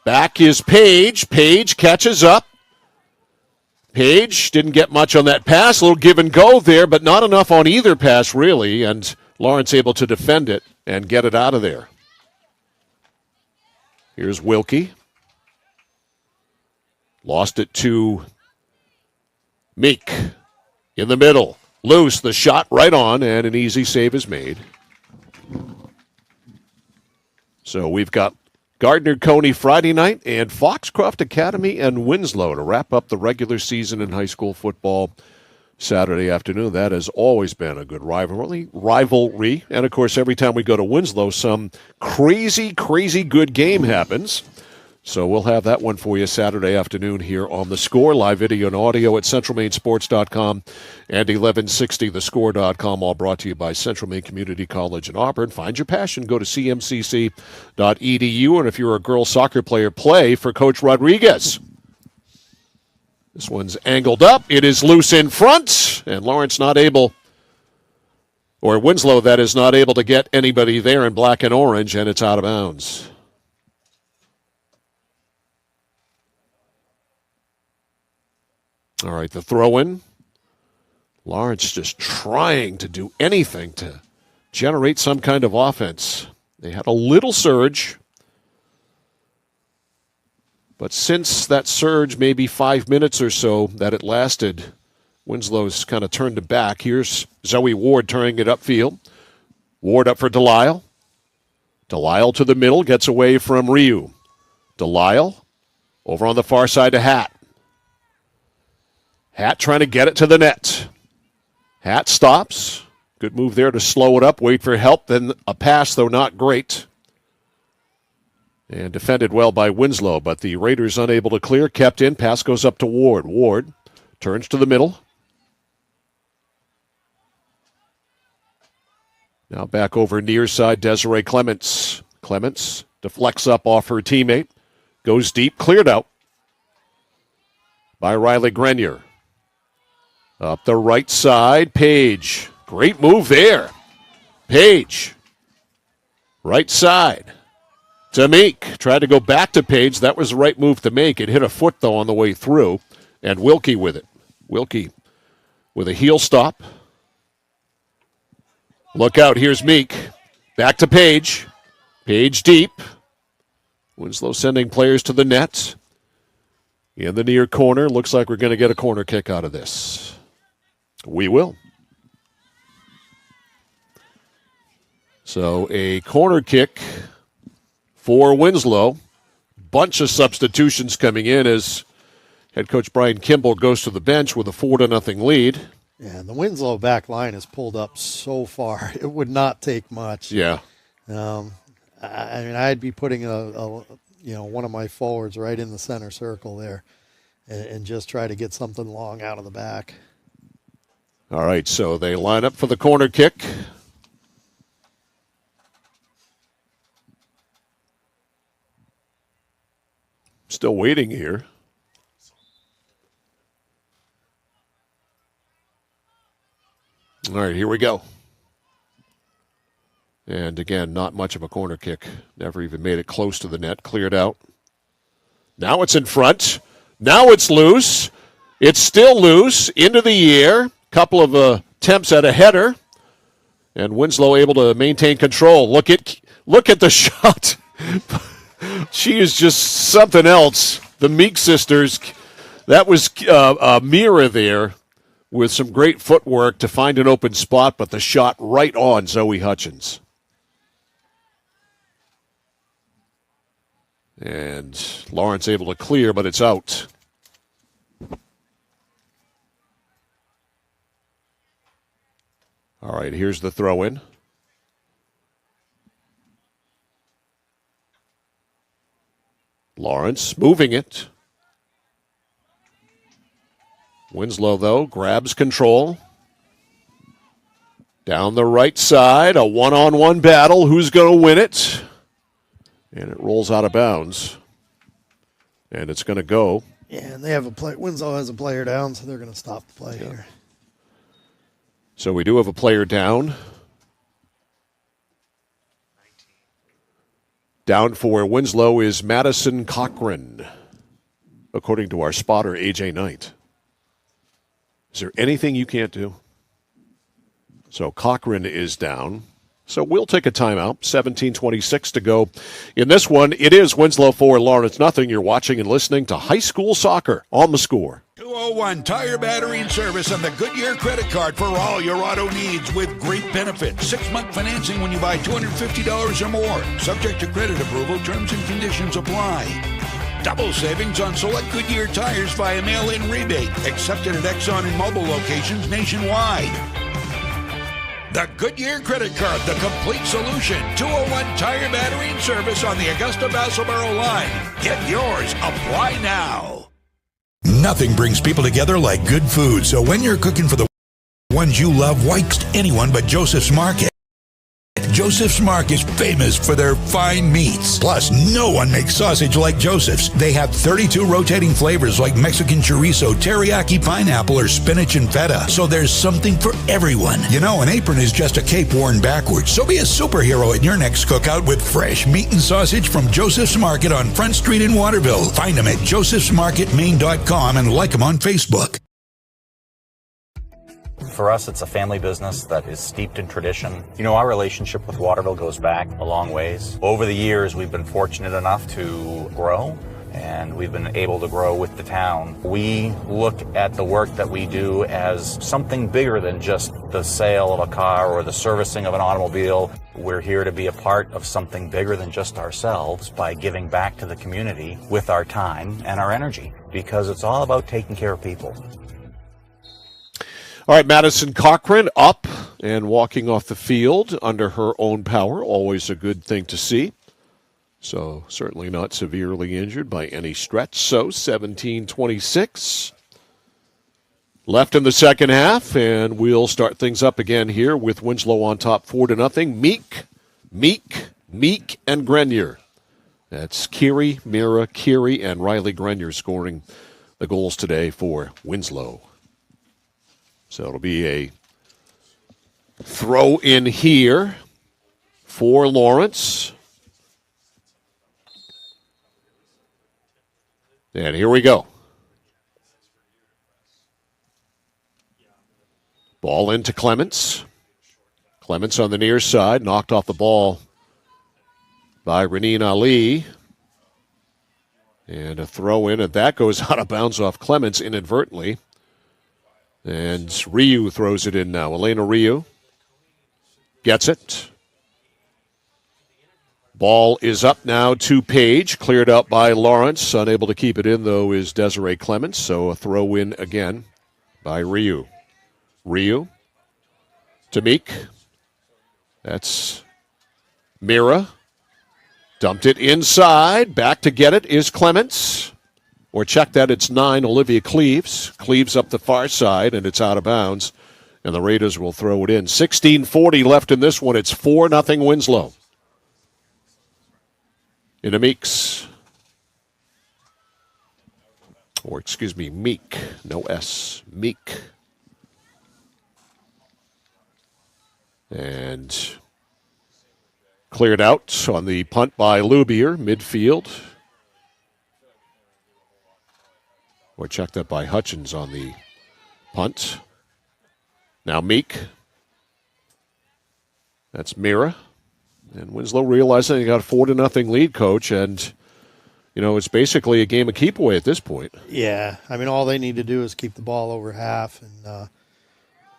Back is Page. Page catches up. Page didn't get much on that pass. A little give and go there, but not enough on either pass, really. And Lawrence able to defend it and get it out of there. Here's Wilkie. Lost it to Meek in the middle. Loose, the shot right on, and an easy save is made. So we've got Gardner-Coney Friday night and Foxcroft Academy and Winslow to wrap up the regular season in high school football Saturday afternoon. That has always been a good rivalry. And, of course, every time we go to Winslow, some crazy, crazy good game happens. So we'll have that one for you Saturday afternoon here on The Score. Live video and audio at centralmainsports.com and 1160thescore.com, all brought to you by Central Maine Community College in Auburn. Find your passion. Go to cmcc.edu. And if you're a girls soccer player, play for Coach Rodriguez. This one's angled up. It is loose in front. And Lawrence not able, or Winslow, that is, not able to get anybody there in black and orange, and it's out of bounds. All right, the throw-in. Lawrence just trying to do anything to generate some kind of offense. They had a little surge, but since that surge, maybe 5 minutes or so that it lasted, Winslow's kind of turned it back. Here's Zoe Ward turning it upfield. Ward up for Delisle. Delisle to the middle, gets away from Ryu. Delisle over on the far side to Hatt. Hatt trying to get it to the net. Hatt stops. Good move there to slow it up, wait for help. Then a pass, though not great. And defended well by Winslow, but the Raiders unable to clear. Kept in. Pass goes up to Ward. Ward turns to the middle. Now back over near side, Desiree Clements. Clements deflects up off her teammate. Goes deep, cleared out by Riley Grenier. Up the right side, Page. Great move there. Page. Right side. To Meek. Tried to go back to Page. That was the right move to make. It hit a foot, though, on the way through. And Wilkie with it. Wilkie with a heel stop. Look out. Here's Meek. Back to Page. Page deep. Winslow sending players to the net. In the near corner. Looks like we're going to get a corner kick out of this. We will. So a corner kick for Winslow. Bunch of substitutions coming in as head coach Brian Kimball goes to the bench with a 4-0 lead. Yeah, the Winslow back line is pulled up so far. It would not take much. Yeah. I mean, I'd be putting one of my forwards right in the center circle there and just try to get something long out of the back. All right, so they line up for the corner kick. Still waiting here. All right, here we go. And again, not much of a corner kick. Never even made it close to the net. Cleared out. Now it's in front. Now it's loose. It's still loose. Into the air. Couple of attempts at a header. And Winslow able to maintain control. Look at the shot. She is just something else. The Meek sisters. That was a mirror there with some great footwork to find an open spot, but the shot right on Zoe Hutchins. And Lawrence able to clear, but it's out. All right, here's the throw-in. Lawrence moving it. Winslow, though, grabs control. Down the right side, a one-on-one battle. Who's going to win it? And it rolls out of bounds. And it's going to go. Yeah, and they have a play. Winslow has a player down, so they're going to stop the play here. So we do have a player down. Down for Winslow is Madison Cochran, according to our spotter, AJ Knight. Is there anything you can't do? So Cochran is down. So we'll take a timeout. 17:26 to go. In this one, it is Winslow 4, Lawrence nothing. You're watching and listening to high school soccer on The Score. 201 Tire Battery and Service on the Goodyear credit card for all your auto needs with great benefits. 6-month financing when you buy $250 or more. Subject to credit approval, terms and conditions apply. Double savings on select Goodyear tires via mail-in rebate. Accepted at Exxon and Mobil locations nationwide. The Goodyear credit card, the complete solution. 201 Tire Battery and Service on the Augusta-Vassalboro line. Get yours. Apply now. Nothing brings people together like good food. So when you're cooking for the ones you love, why anyone but Joseph's Market? Joseph's Market is famous for their fine meats. Plus, no one makes sausage like Joseph's. They have 32 rotating flavors like Mexican chorizo, teriyaki pineapple, or spinach and feta. So there's something for everyone. You know, an apron is just a cape worn backwards. So be a superhero at your next cookout with fresh meat and sausage from Joseph's Market on Front Street in Waterville. Find them at josephsmarketmaine.com and like them on Facebook. For us, it's a family business that is steeped in tradition. You know, our relationship with Waterville goes back a long ways. Over the years, we've been fortunate enough to grow, and we've been able to grow with the town. We look at the work that we do as something bigger than just the sale of a car or the servicing of an automobile. We're here to be a part of something bigger than just ourselves by giving back to the community with our time and our energy, because it's all about taking care of people. All right, Madison Cochran up and walking off the field under her own power. Always a good thing to see. So certainly not severely injured by any stretch. So 17-26 left in the second half, and we'll start things up again here with Winslow on top 4-0. Meek, and Grenier. That's Keary, Mira, Keary, and Riley Grenier scoring the goals today for Winslow. So it'll be a throw in here for Lawrence. And here we go. Ball into Clements. Clements on the near side, knocked off the ball by Reneen Ali. And a throw in, and that goes out of bounds off Clements inadvertently. And Ryu throws it in now. Elena Ryu gets it. Ball is up now to Page. Cleared out by Lawrence. Unable to keep it in, though, is Desiree Clements. So a throw in again by Ryu. Ryu to Meek. That's Mira. Dumped it inside. Back to get it is Clements. Or check that, it's 9, Olivia Cleaves. Cleaves up the far side, and it's out of bounds. And the Raiders will throw it in. 16:40 left in this one. It's 4-0 Winslow. Into Meeks. Or, excuse me, Meek. No S. Meek. And cleared out on the punt by Lubier, midfield. Or checked that by Hutchins on the punt. Now Meek. That's Mira. And Winslow realizing they got a 4-0 lead, Coach, and you know it's basically a game of keep away at this point. Yeah, I mean all they need to do is keep the ball over half, and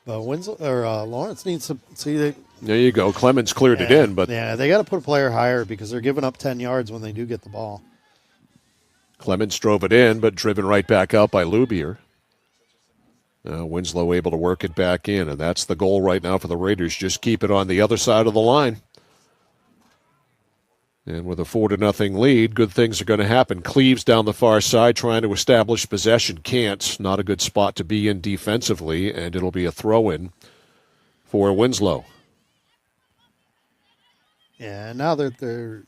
but Winslow or Lawrence needs to see. There you go. Clemens cleared it in, but yeah, they got to put a player higher because they're giving up 10 yards when they do get the ball. Clemens drove it in, but driven right back out by Lubier. Winslow able to work it back in, and that's the goal right now for the Raiders. Just keep it on the other side of the line. And with a 4-0 lead, good things are going to happen. Cleaves down the far side trying to establish possession. Can't. Not a good spot to be in defensively, and it'll be a throw-in for Winslow. Yeah, now they're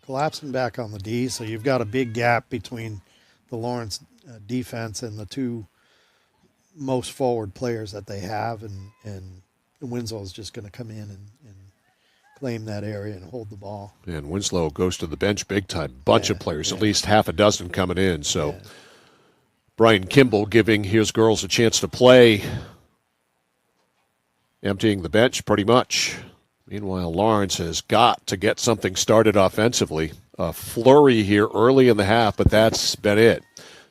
collapsing back on the D, so you've got a big gap between the Lawrence defense and the two most forward players that they have, and Winslow's just going to come in and claim that area and hold the ball. And Winslow goes to the bench big time. Bunch of players, at least half a dozen coming in. So Brian Kimball giving his girls a chance to play, emptying the bench pretty much. Meanwhile, Lawrence has got to get something started offensively. A flurry here early in the half, but that's been it.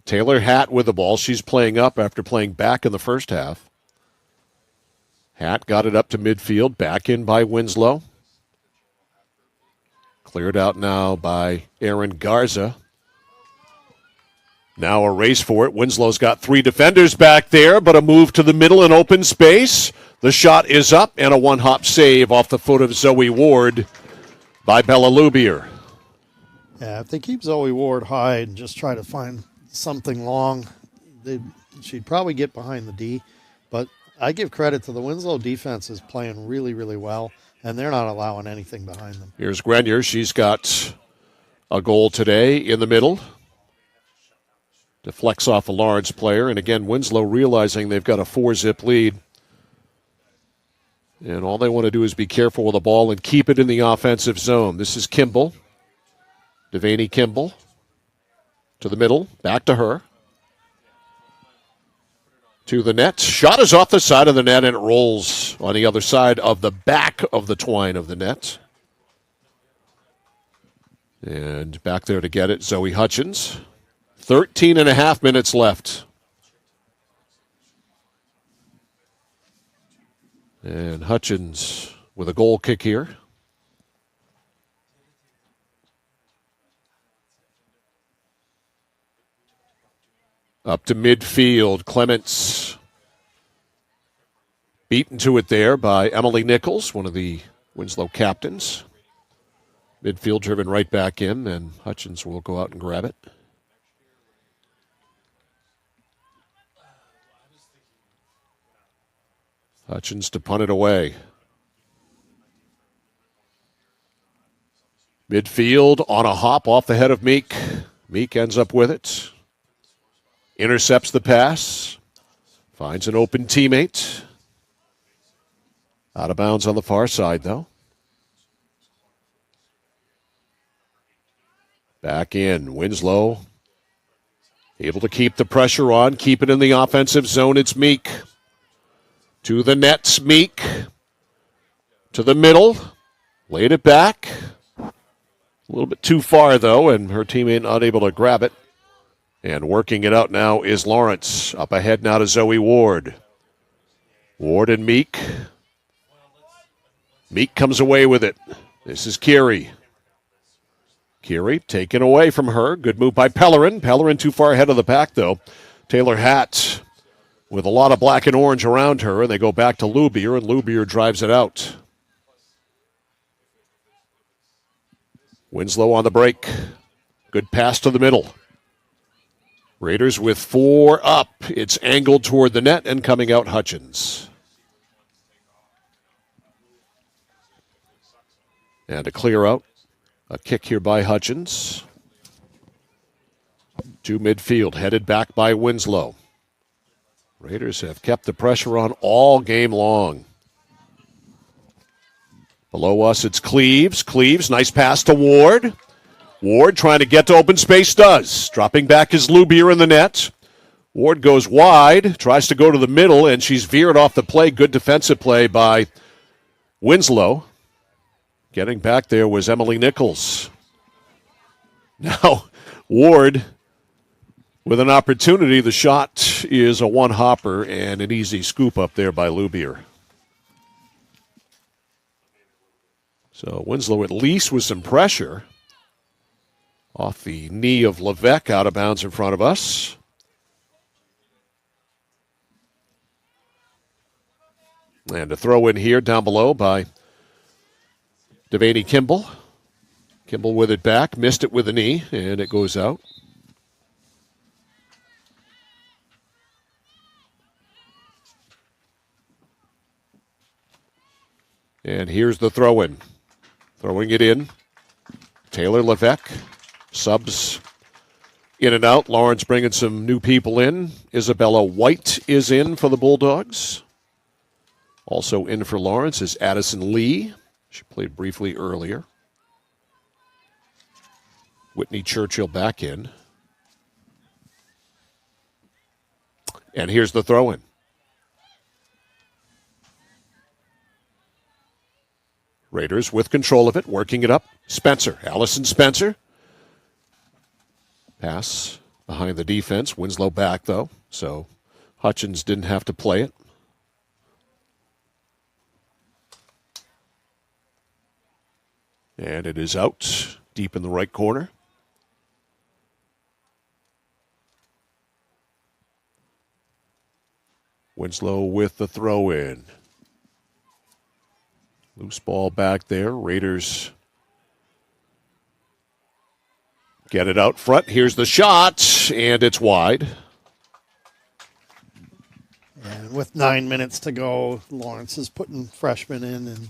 Taylor Hatt with the ball. She's playing up after playing back in the first half. Hatt got it up to midfield. Back in by Winslow. Cleared out now by Aaron Garza. Now a race for it. Winslow's got 3 defenders back there, but a move to the middle in open space. The shot is up, and a one-hop save off the foot of Zoe Ward by Bella Lubier. Yeah, if they keep Zoe Ward high and just try to find something long, she'd probably get behind the D. But I give credit to the Winslow defense is playing really, really well, and they're not allowing anything behind them. Here's Grenier. She's got a goal today in the middle. Deflects off a Lawrence player. And again, Winslow realizing they've got a 4-zip lead. And all they want to do is be careful with the ball and keep it in the offensive zone. This is Kimball. Devaney Kimball. To the middle. Back to her. To the net. Shot is off the side of the net and it rolls on the other side of the back of the twine of the net. And back there to get it, Zoe Hutchins. 13 and a half minutes left. And Hutchins with a goal kick here. Up to midfield. Clements beaten to it there by Emily Nichols, one of the Winslow captains. Midfield driven right back in, and Hutchins will go out and grab it. Hutchins to punt it away. Midfield on a hop off the head of Meek. Meek ends up with it. Intercepts the pass. Finds an open teammate. Out of bounds on the far side, though. Back in. Winslow able to keep the pressure on. Keep it in the offensive zone. It's Meek. To the nets, Meek. To the middle. Laid it back. A little bit too far, though, and her teammate unable to grab it. And working it out now is Lawrence. Up ahead now to Zoe Ward. Ward and Meek. Meek comes away with it. This is Curie. Curie taken away from her. Good move by Pellerin. Pellerin too far ahead of the pack, though. Taylor Hatt with a lot of black and orange around her, and they go back to Lubier, and Lubier drives it out. Winslow on the break. Good pass to the middle. Raiders with 4 up. It's angled toward the net and coming out Hutchins. And a clear out. A kick here by Hutchins. To midfield, headed back by Winslow. Raiders have kept the pressure on all game long. Below us, it's Cleaves. Cleaves, nice pass to Ward. Ward trying to get to open space, does. Dropping back is Lubier in the net. Ward goes wide, tries to go to the middle, and she's veered off the play. Good defensive play by Winslow. Getting back there was Emily Nichols. Now, Ward with an opportunity. The shot is a one-hopper and an easy scoop up there by Lubier. So Winslow at least with some pressure. Off the knee of Levesque, out of bounds in front of us. And a throw in here down below by Devaney Kimball. Kimball with it back, missed it with a knee, and it goes out. And here's the throw-in. Throwing it in. Taylor Levesque. Subs in and out. Lawrence bringing some new people in. Isabella White is in for the Bulldogs. Also in for Lawrence is Addison Lee. She played briefly earlier. Whitney Churchill back in. And here's the throw-in. Raiders with control of it, working it up. Spencer, Allison Spencer. Pass behind the defense. Winslow back, though, so Hutchins didn't have to play it. And it is out deep in the right corner. Winslow with the throw in. Loose ball back there. Raiders get it out front. Here's the shot, and it's wide. And with 9 minutes to go, Lawrence is putting freshmen in, and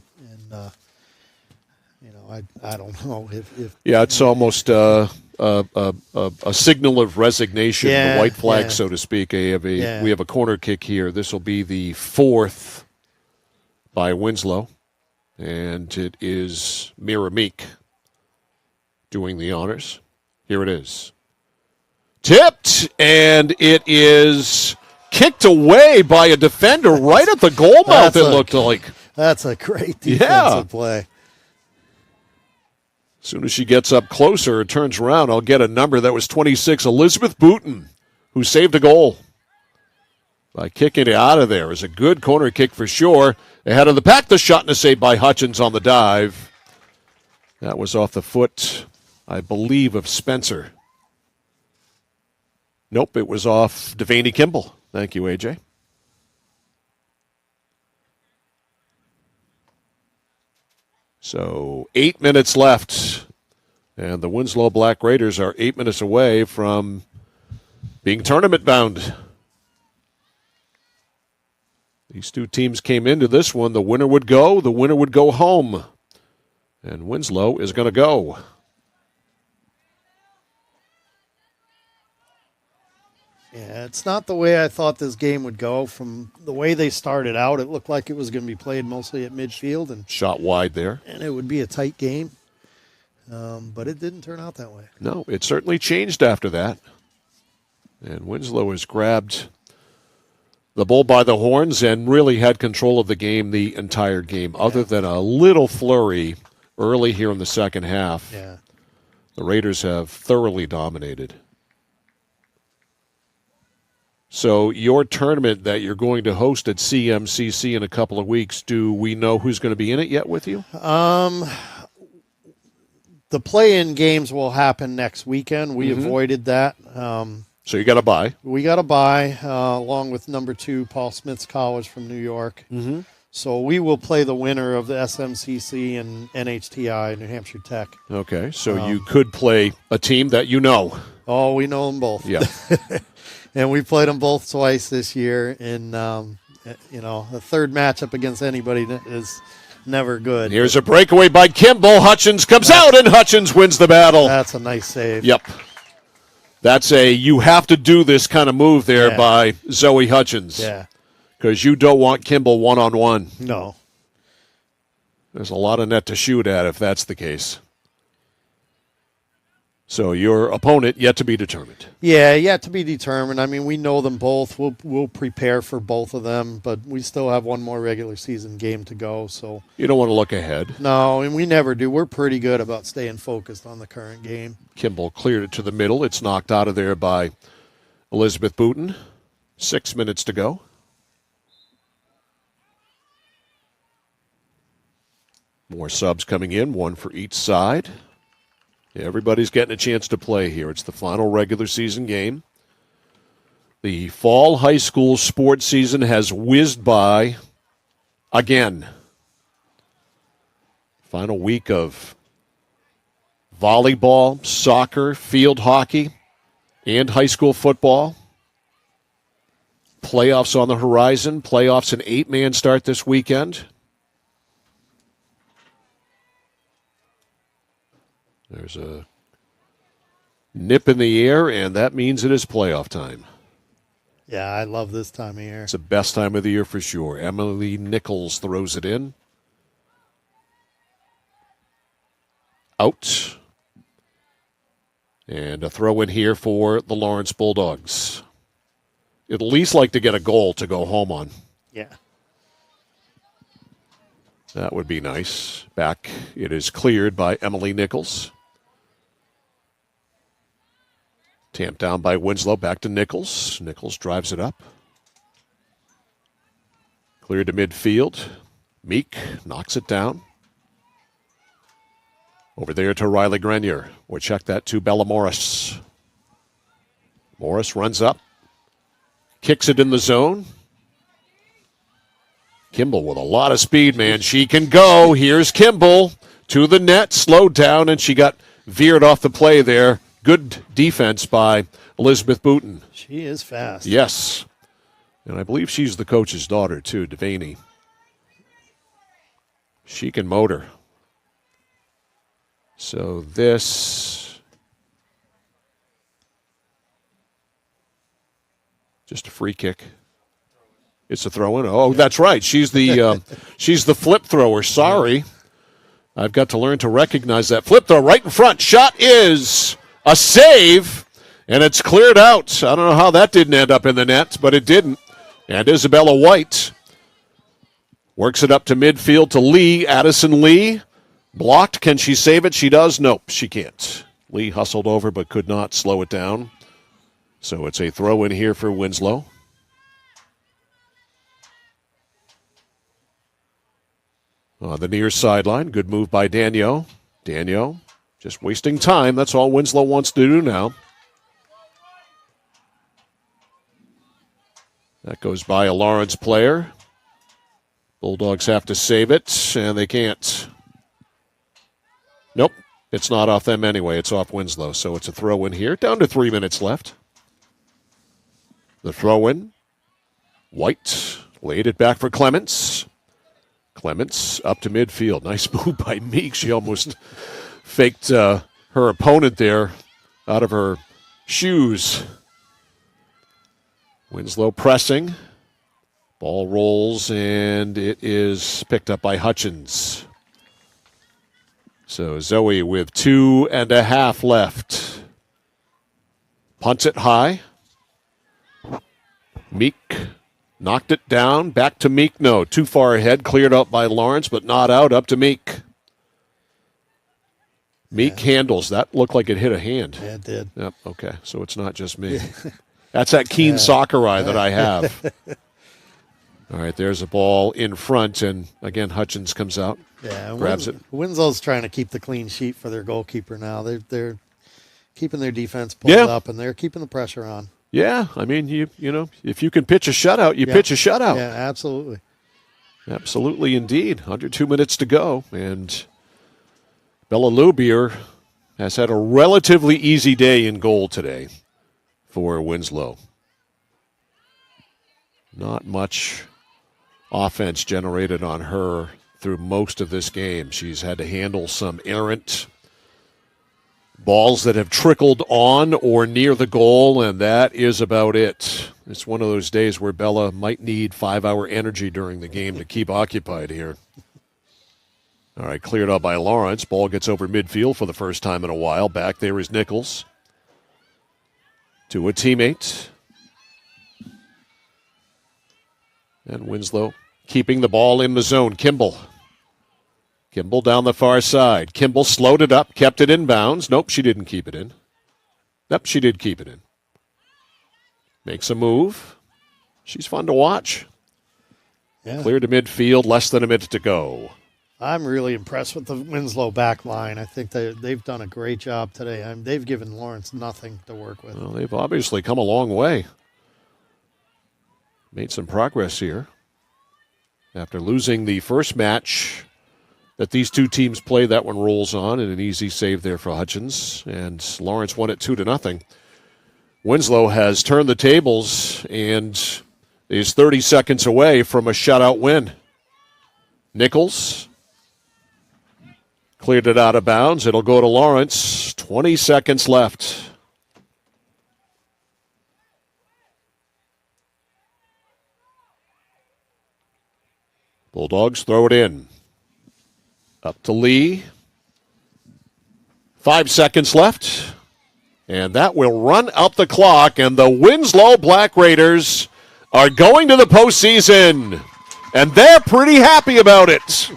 I don't know if yeah, it's almost a signal of resignation, the white flag, so to speak. We have a corner kick here. This will be the fourth by Winslow, and it is Mira Meek doing the honors. Here it is. Tipped, and it is kicked away by a defender right at the goal mouth, it looked like. That's a great defensive play. As soon as she gets up closer and turns around, I'll get a number. That was 26, Elizabeth Booten, who saved a goal by kicking it out of there. It was a good corner kick for sure. Ahead of the pack, the shot and a save by Hutchins on the dive. That was off the foot, I believe, of Spencer. Nope, it was off Devaney Kimball. Thank you, AJ. So 8 minutes left, and the Winslow Black Raiders are 8 minutes away from being tournament bound. These two teams came into this one. The winner would go home. And Winslow is going to go. Yeah, it's not the way I thought this game would go. From the way they started out, it looked like it was going to be played mostly at midfield. And shot wide there. And it would be a tight game. But it didn't turn out that way. No, it certainly changed after that. And Winslow has grabbed the bull by the horns and really had control of the game the entire game, other than a little flurry early here in the second half. Yeah. The Raiders have thoroughly dominated. So your tournament that you're going to host at CMCC in a couple of weeks, do we know who's going to be in it yet with you? The play-in games will happen next weekend. We avoided that. So you got to buy. We got to buy, along with number 2, Paul Smith's College from New York. Mm-hmm. So we will play the winner of the SMCC and NHTI, New Hampshire Tech. Okay, so you could play a team that you know. Oh, we know them both. Yeah. And we played them both twice this year. And, the third matchup against anybody is never good. Here's a breakaway by Kimball. Hutchins comes out, and Hutchins wins the battle. That's a nice save. Yep. That's a you have to do this kind of move there by Zoe Hutchins. Yeah. Because you don't want Kimball one-on-one. No. There's a lot of net to shoot at if that's the case. So your opponent yet to be determined. Yeah, yet to be determined. I mean, we know them both. We'll prepare for both of them, but we still have one more regular season game to go. So you don't want to look ahead. No, and we never do. We're pretty good about staying focused on the current game. Kimball cleared it to the middle. It's knocked out of there by Elizabeth Booten. 6 minutes to go. More subs coming in, one for each side. Everybody's getting a chance to play here. It's the final regular season game. The fall high school sports season has whizzed by again. Final week of volleyball, soccer, field hockey, and high school football. Playoffs on the horizon. Playoffs an 8-man start this weekend. There's a nip in the air, and that means it is playoff time. Yeah, I love this time of year. It's the best time of the year for sure. Emily Nichols throws it in. Out. And a throw in here for the Lawrence Bulldogs. You'd at least like to get a goal to go home on. Yeah. That would be nice. Back, it is cleared by Emily Nichols. Tamped down by Winslow, back to Nichols. Nichols drives it up. Cleared to midfield. Meek knocks it down. Over there to Riley Grenier. We'll check that to Bella Morris. Morris runs up. Kicks it in the zone. Kimball with a lot of speed, man. She can go. Here's Kimball to the net. Slowed down, and she got veered off the play there. Good defense by Elizabeth Booton. She is fast. Yes. And I believe she's the coach's daughter, too, Devaney. She can motor. So this... just a free kick. It's a throw-in. Oh, that's right. She's the she's the flip thrower. Sorry. I've got to learn to recognize that. Flip throw right in front. Shot is a save, and it's cleared out. I don't know how that didn't end up in the net, but it didn't. And Isabella White works it up to midfield to Lee. Addison Lee blocked. Can she save it? She does. Nope, she can't. Lee hustled over but could not slow it down. So it's a throw in here for Winslow. On the near sideline, good move by Daniel. Daniel just wasting time. That's all Winslow wants to do now. That goes by a Lawrence player. Bulldogs have to save it, and they can't. Nope, it's not off them anyway. It's off Winslow, so it's a throw in here. Down to 3 minutes left. The throw in. White laid it back for Clements. Clements up to midfield. Nice move by Meek. She almost faked her opponent there out of her shoes. Winslow pressing. Ball rolls, and it is picked up by Hutchins. So Zoe with 2.5 left. Punts it high. Meek knocked it down. Back to Meek. No, too far ahead. Cleared up by Lawrence, but not out. Up to Meek. Meek handles. That looked like it hit a hand. Yeah, it did. Yep, okay. So it's not just me. That's that keen soccer eye that I have. All right, there's a ball in front, and again, Hutchins comes out, grabs it. Winslow's trying to keep the clean sheet for their goalkeeper now. They're keeping their defense pulled up, and they're keeping the pressure on. Yeah, I mean, you know, if you can pitch a shutout, you pitch a shutout. Yeah, absolutely. Absolutely, indeed. Under 2 minutes to go, and Bella Lubier has had a relatively easy day in goal today for Winslow. Not much offense generated on her through most of this game. She's had to handle some errant balls that have trickled on or near the goal, and that is about it. It's one of those days where Bella might need 5-hour energy during the game to keep occupied here. All right, cleared up by Lawrence. Ball gets over midfield for the first time in a while. Back there is Nichols. To a teammate. And Winslow keeping the ball in the zone. Kimball. Kimball down the far side. Kimball slowed it up, kept it in bounds. Nope, she didn't keep it in. Nope, she did keep it in. Makes a move. She's fun to watch. Yeah. Clear to midfield, less than a minute to go. I'm really impressed with the Winslow back line. I think they've done a great job today. They've given Lawrence nothing to work with. Well, they've obviously come a long way. Made some progress here. After losing the first match that these two teams play, that one rolls on, and an easy save there for Hutchins. And Lawrence won it 2-0. Winslow has turned the tables and is 30 seconds away from a shutout win. Nichols cleared it out of bounds. It'll go to Lawrence. 20 seconds left. Bulldogs throw it in. Up to Lee. 5 seconds left. And that will run up the clock. And the Winslow Black Raiders are going to the postseason. And they're pretty happy about it.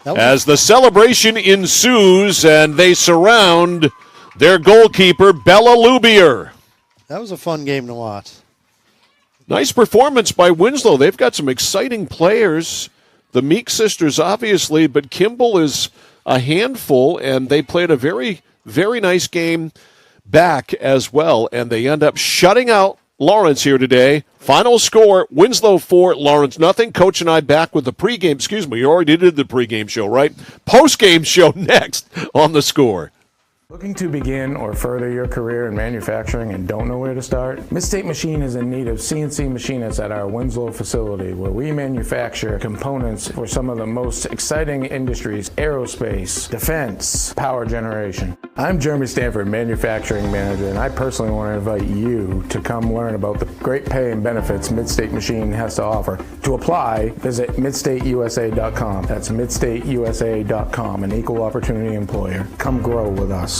As the celebration ensues and they surround their goalkeeper, Bella Lubier. That was a fun game to watch. Nice performance by Winslow. They've got some exciting players. The Meek sisters, obviously, but Kimball is a handful, and they played a very, very nice game back as well, and they end up shutting out Lawrence here today. Final score, Winslow 4, Lawrence nothing. Coach and I back with the pregame. Excuse me, you already did the pregame show, right? Postgame show next on The Score. Looking to begin or further your career in manufacturing and don't know where to start? Mid-State Machine is in need of CNC machinists at our Winslow facility, where we manufacture components for some of the most exciting industries: aerospace, defense, power generation. I'm Jeremy Stanford, manufacturing manager, and I personally want to invite you to come learn about the great pay and benefits Mid-State Machine has to offer. To apply, visit midstateusa.com. That's midstateusa.com, an equal opportunity employer. Come grow with us.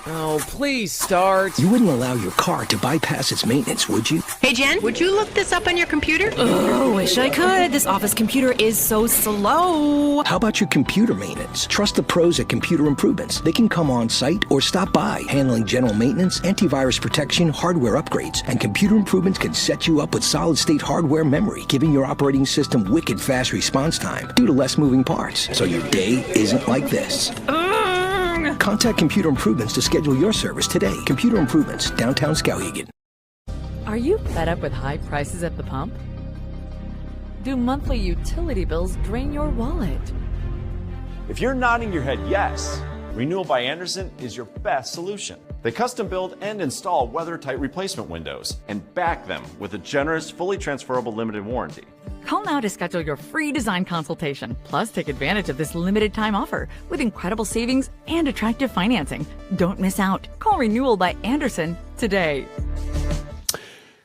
Oh, please start. You wouldn't allow your car to bypass its maintenance, would you? Hey, Jen, would you look this up on your computer? Oh, wish I could. This office computer is so slow. How about your computer maintenance? Trust the pros at Computer Improvements. They can come on site or stop by, handling general maintenance, antivirus protection, hardware upgrades, and Computer Improvements can set you up with solid-state hardware memory, giving your operating system wicked fast response time due to less moving parts, so your day isn't like this. Contact Computer Improvements to schedule your service today. Computer Improvements, downtown Skowhegan. Are you fed up with high prices at the pump? Do monthly utility bills drain your wallet? If you're nodding your head yes, Renewal by Andersen is your best solution. They custom build and install weather-tight replacement windows and back them with a generous, fully transferable limited warranty. Call now to schedule your free design consultation. Plus, take advantage of this limited time offer with incredible savings and attractive financing. Don't miss out. Call Renewal by Andersen today.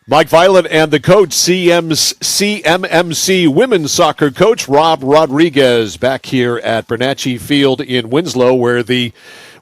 Mike Violet and the coach, CMMC women's soccer coach Rob Rodriguez, back here at Bernacchi Field in Winslow, where the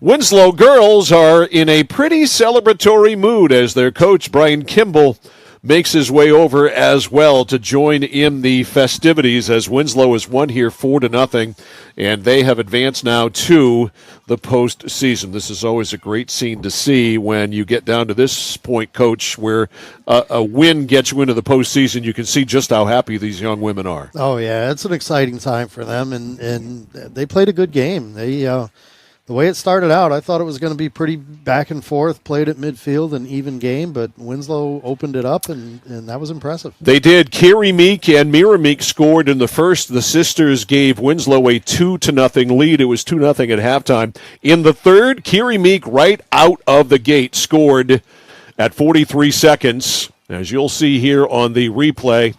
Winslow girls are in a pretty celebratory mood as their coach, Brian Kimball, makes his way over as well to join in the festivities as Winslow has won here 4-0, and they have advanced now to the postseason. This is always a great scene to see when you get down to this point, Coach, where a win gets you into the postseason. You can see just how happy these young women are. Oh, yeah, it's an exciting time for them, and they played a good game. The way it started out, I thought it was going to be pretty back and forth, played at midfield, an even game, but Winslow opened it up, and that was impressive. They did. Carrie Meek and Mira Meek scored in the first. The sisters gave Winslow a 2-0 lead. It was 2-0 at halftime. In the third, Carrie Meek right out of the gate scored at 43 seconds. As you'll see here on the replay,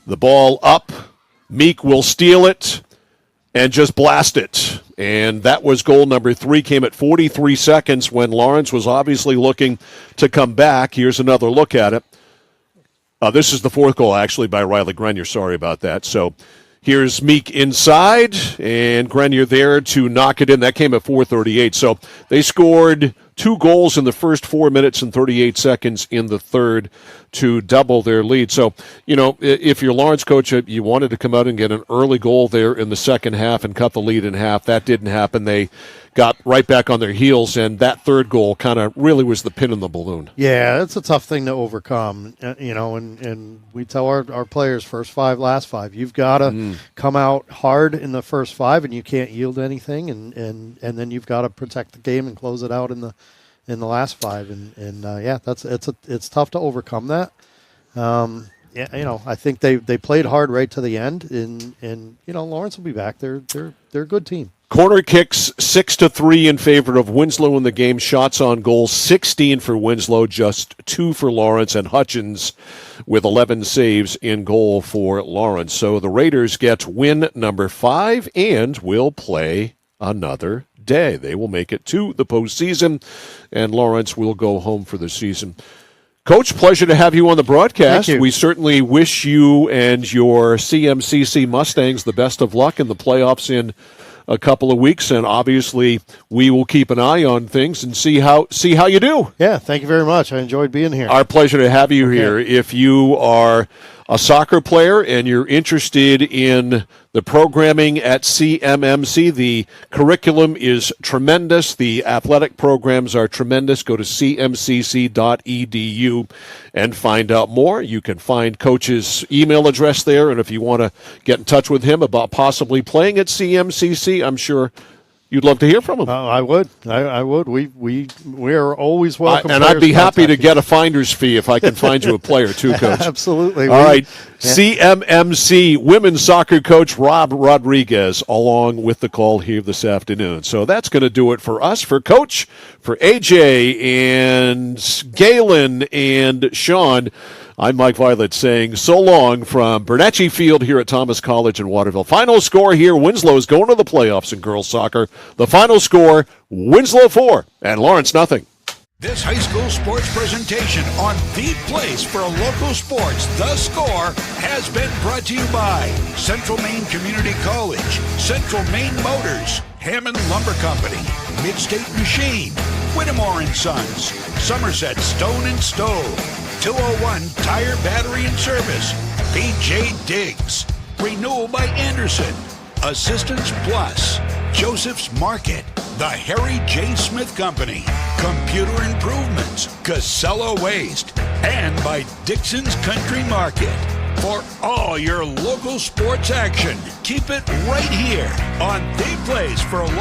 the ball up. Meek will steal it and just blast it. And that was goal number 3, came at 43 seconds when Lawrence was obviously looking to come back. Here's another look at it. This is the fourth goal, actually, by Riley Grenier. Sorry about that. So here's Meek inside, and Grenier there to knock it in. That came at 4:38. So they scored 2 goals in the first 4 minutes and 38 seconds in the third to double their lead. So, you know, if you're Lawrence coach, you wanted to come out and get an early goal there in the second half and cut the lead in half. That didn't happen. They got right back on their heels, and that third goal kind of really was the pin in the balloon. Yeah, it's a tough thing to overcome, and we tell our players, first 5, last 5. You've got to come out hard in the first 5, and you can't yield anything, and then you've got to protect the game and close it out in the last 5, it's tough to overcome that. I think they played hard right to the end, and Lawrence will be back. They're a good team. Corner kicks 6-3 in favor of Winslow in the game. Shots on goal 16 for Winslow, just 2 for Lawrence, and Hutchins with 11 saves in goal for Lawrence. So the Raiders get win number 5 and will play another day. They will make it to the postseason, and Lawrence will go home for the season. Coach, pleasure to have you on the broadcast. Thank you. We certainly wish you and your CMCC Mustangs the best of luck in the playoffs in a couple of weeks, and obviously we will keep an eye on things and see how you do. Yeah, thank you very much. I enjoyed being here. Our pleasure to have you here. If you are a soccer player and you're interested in the programming at CMMC, the curriculum is tremendous. The athletic programs are tremendous. Go to cmcc.edu and find out more. You can find Coach's email address there, and if you want to get in touch with him about possibly playing at CMCC, I'm sure you'd love to hear from him. I would. I would. We are always welcome. And I'd be happy to get a finder's fee if I can find you a player too, Coach. Absolutely. All right. Yeah. CMMC women's soccer coach Rob Rodriguez along with the call here this afternoon. So that's going to do it for us, for Coach, for AJ and Galen and Sean. I'm Mike Violet saying so long from Bernacchi Field here at Thomas College in Waterville. Final score here, Winslow is going to the playoffs in girls soccer. The final score, Winslow 4 and Lawrence nothing. This high school sports presentation on the place for local sports, The Score, has been brought to you by Central Maine Community College, Central Maine Motors, Hammond Lumber Company, Midstate Machine, Whittemore & Sons, Somerset Stone and Stove, 201 Tire Battery and Service, BJ Diggs, Renewal by Anderson, Assistance Plus, Joseph's Market, the Harry J. Smith Company, Computer Improvements, Casella Waste, and by Dixon's Country Market. For all your local sports action, keep it right here on the place for local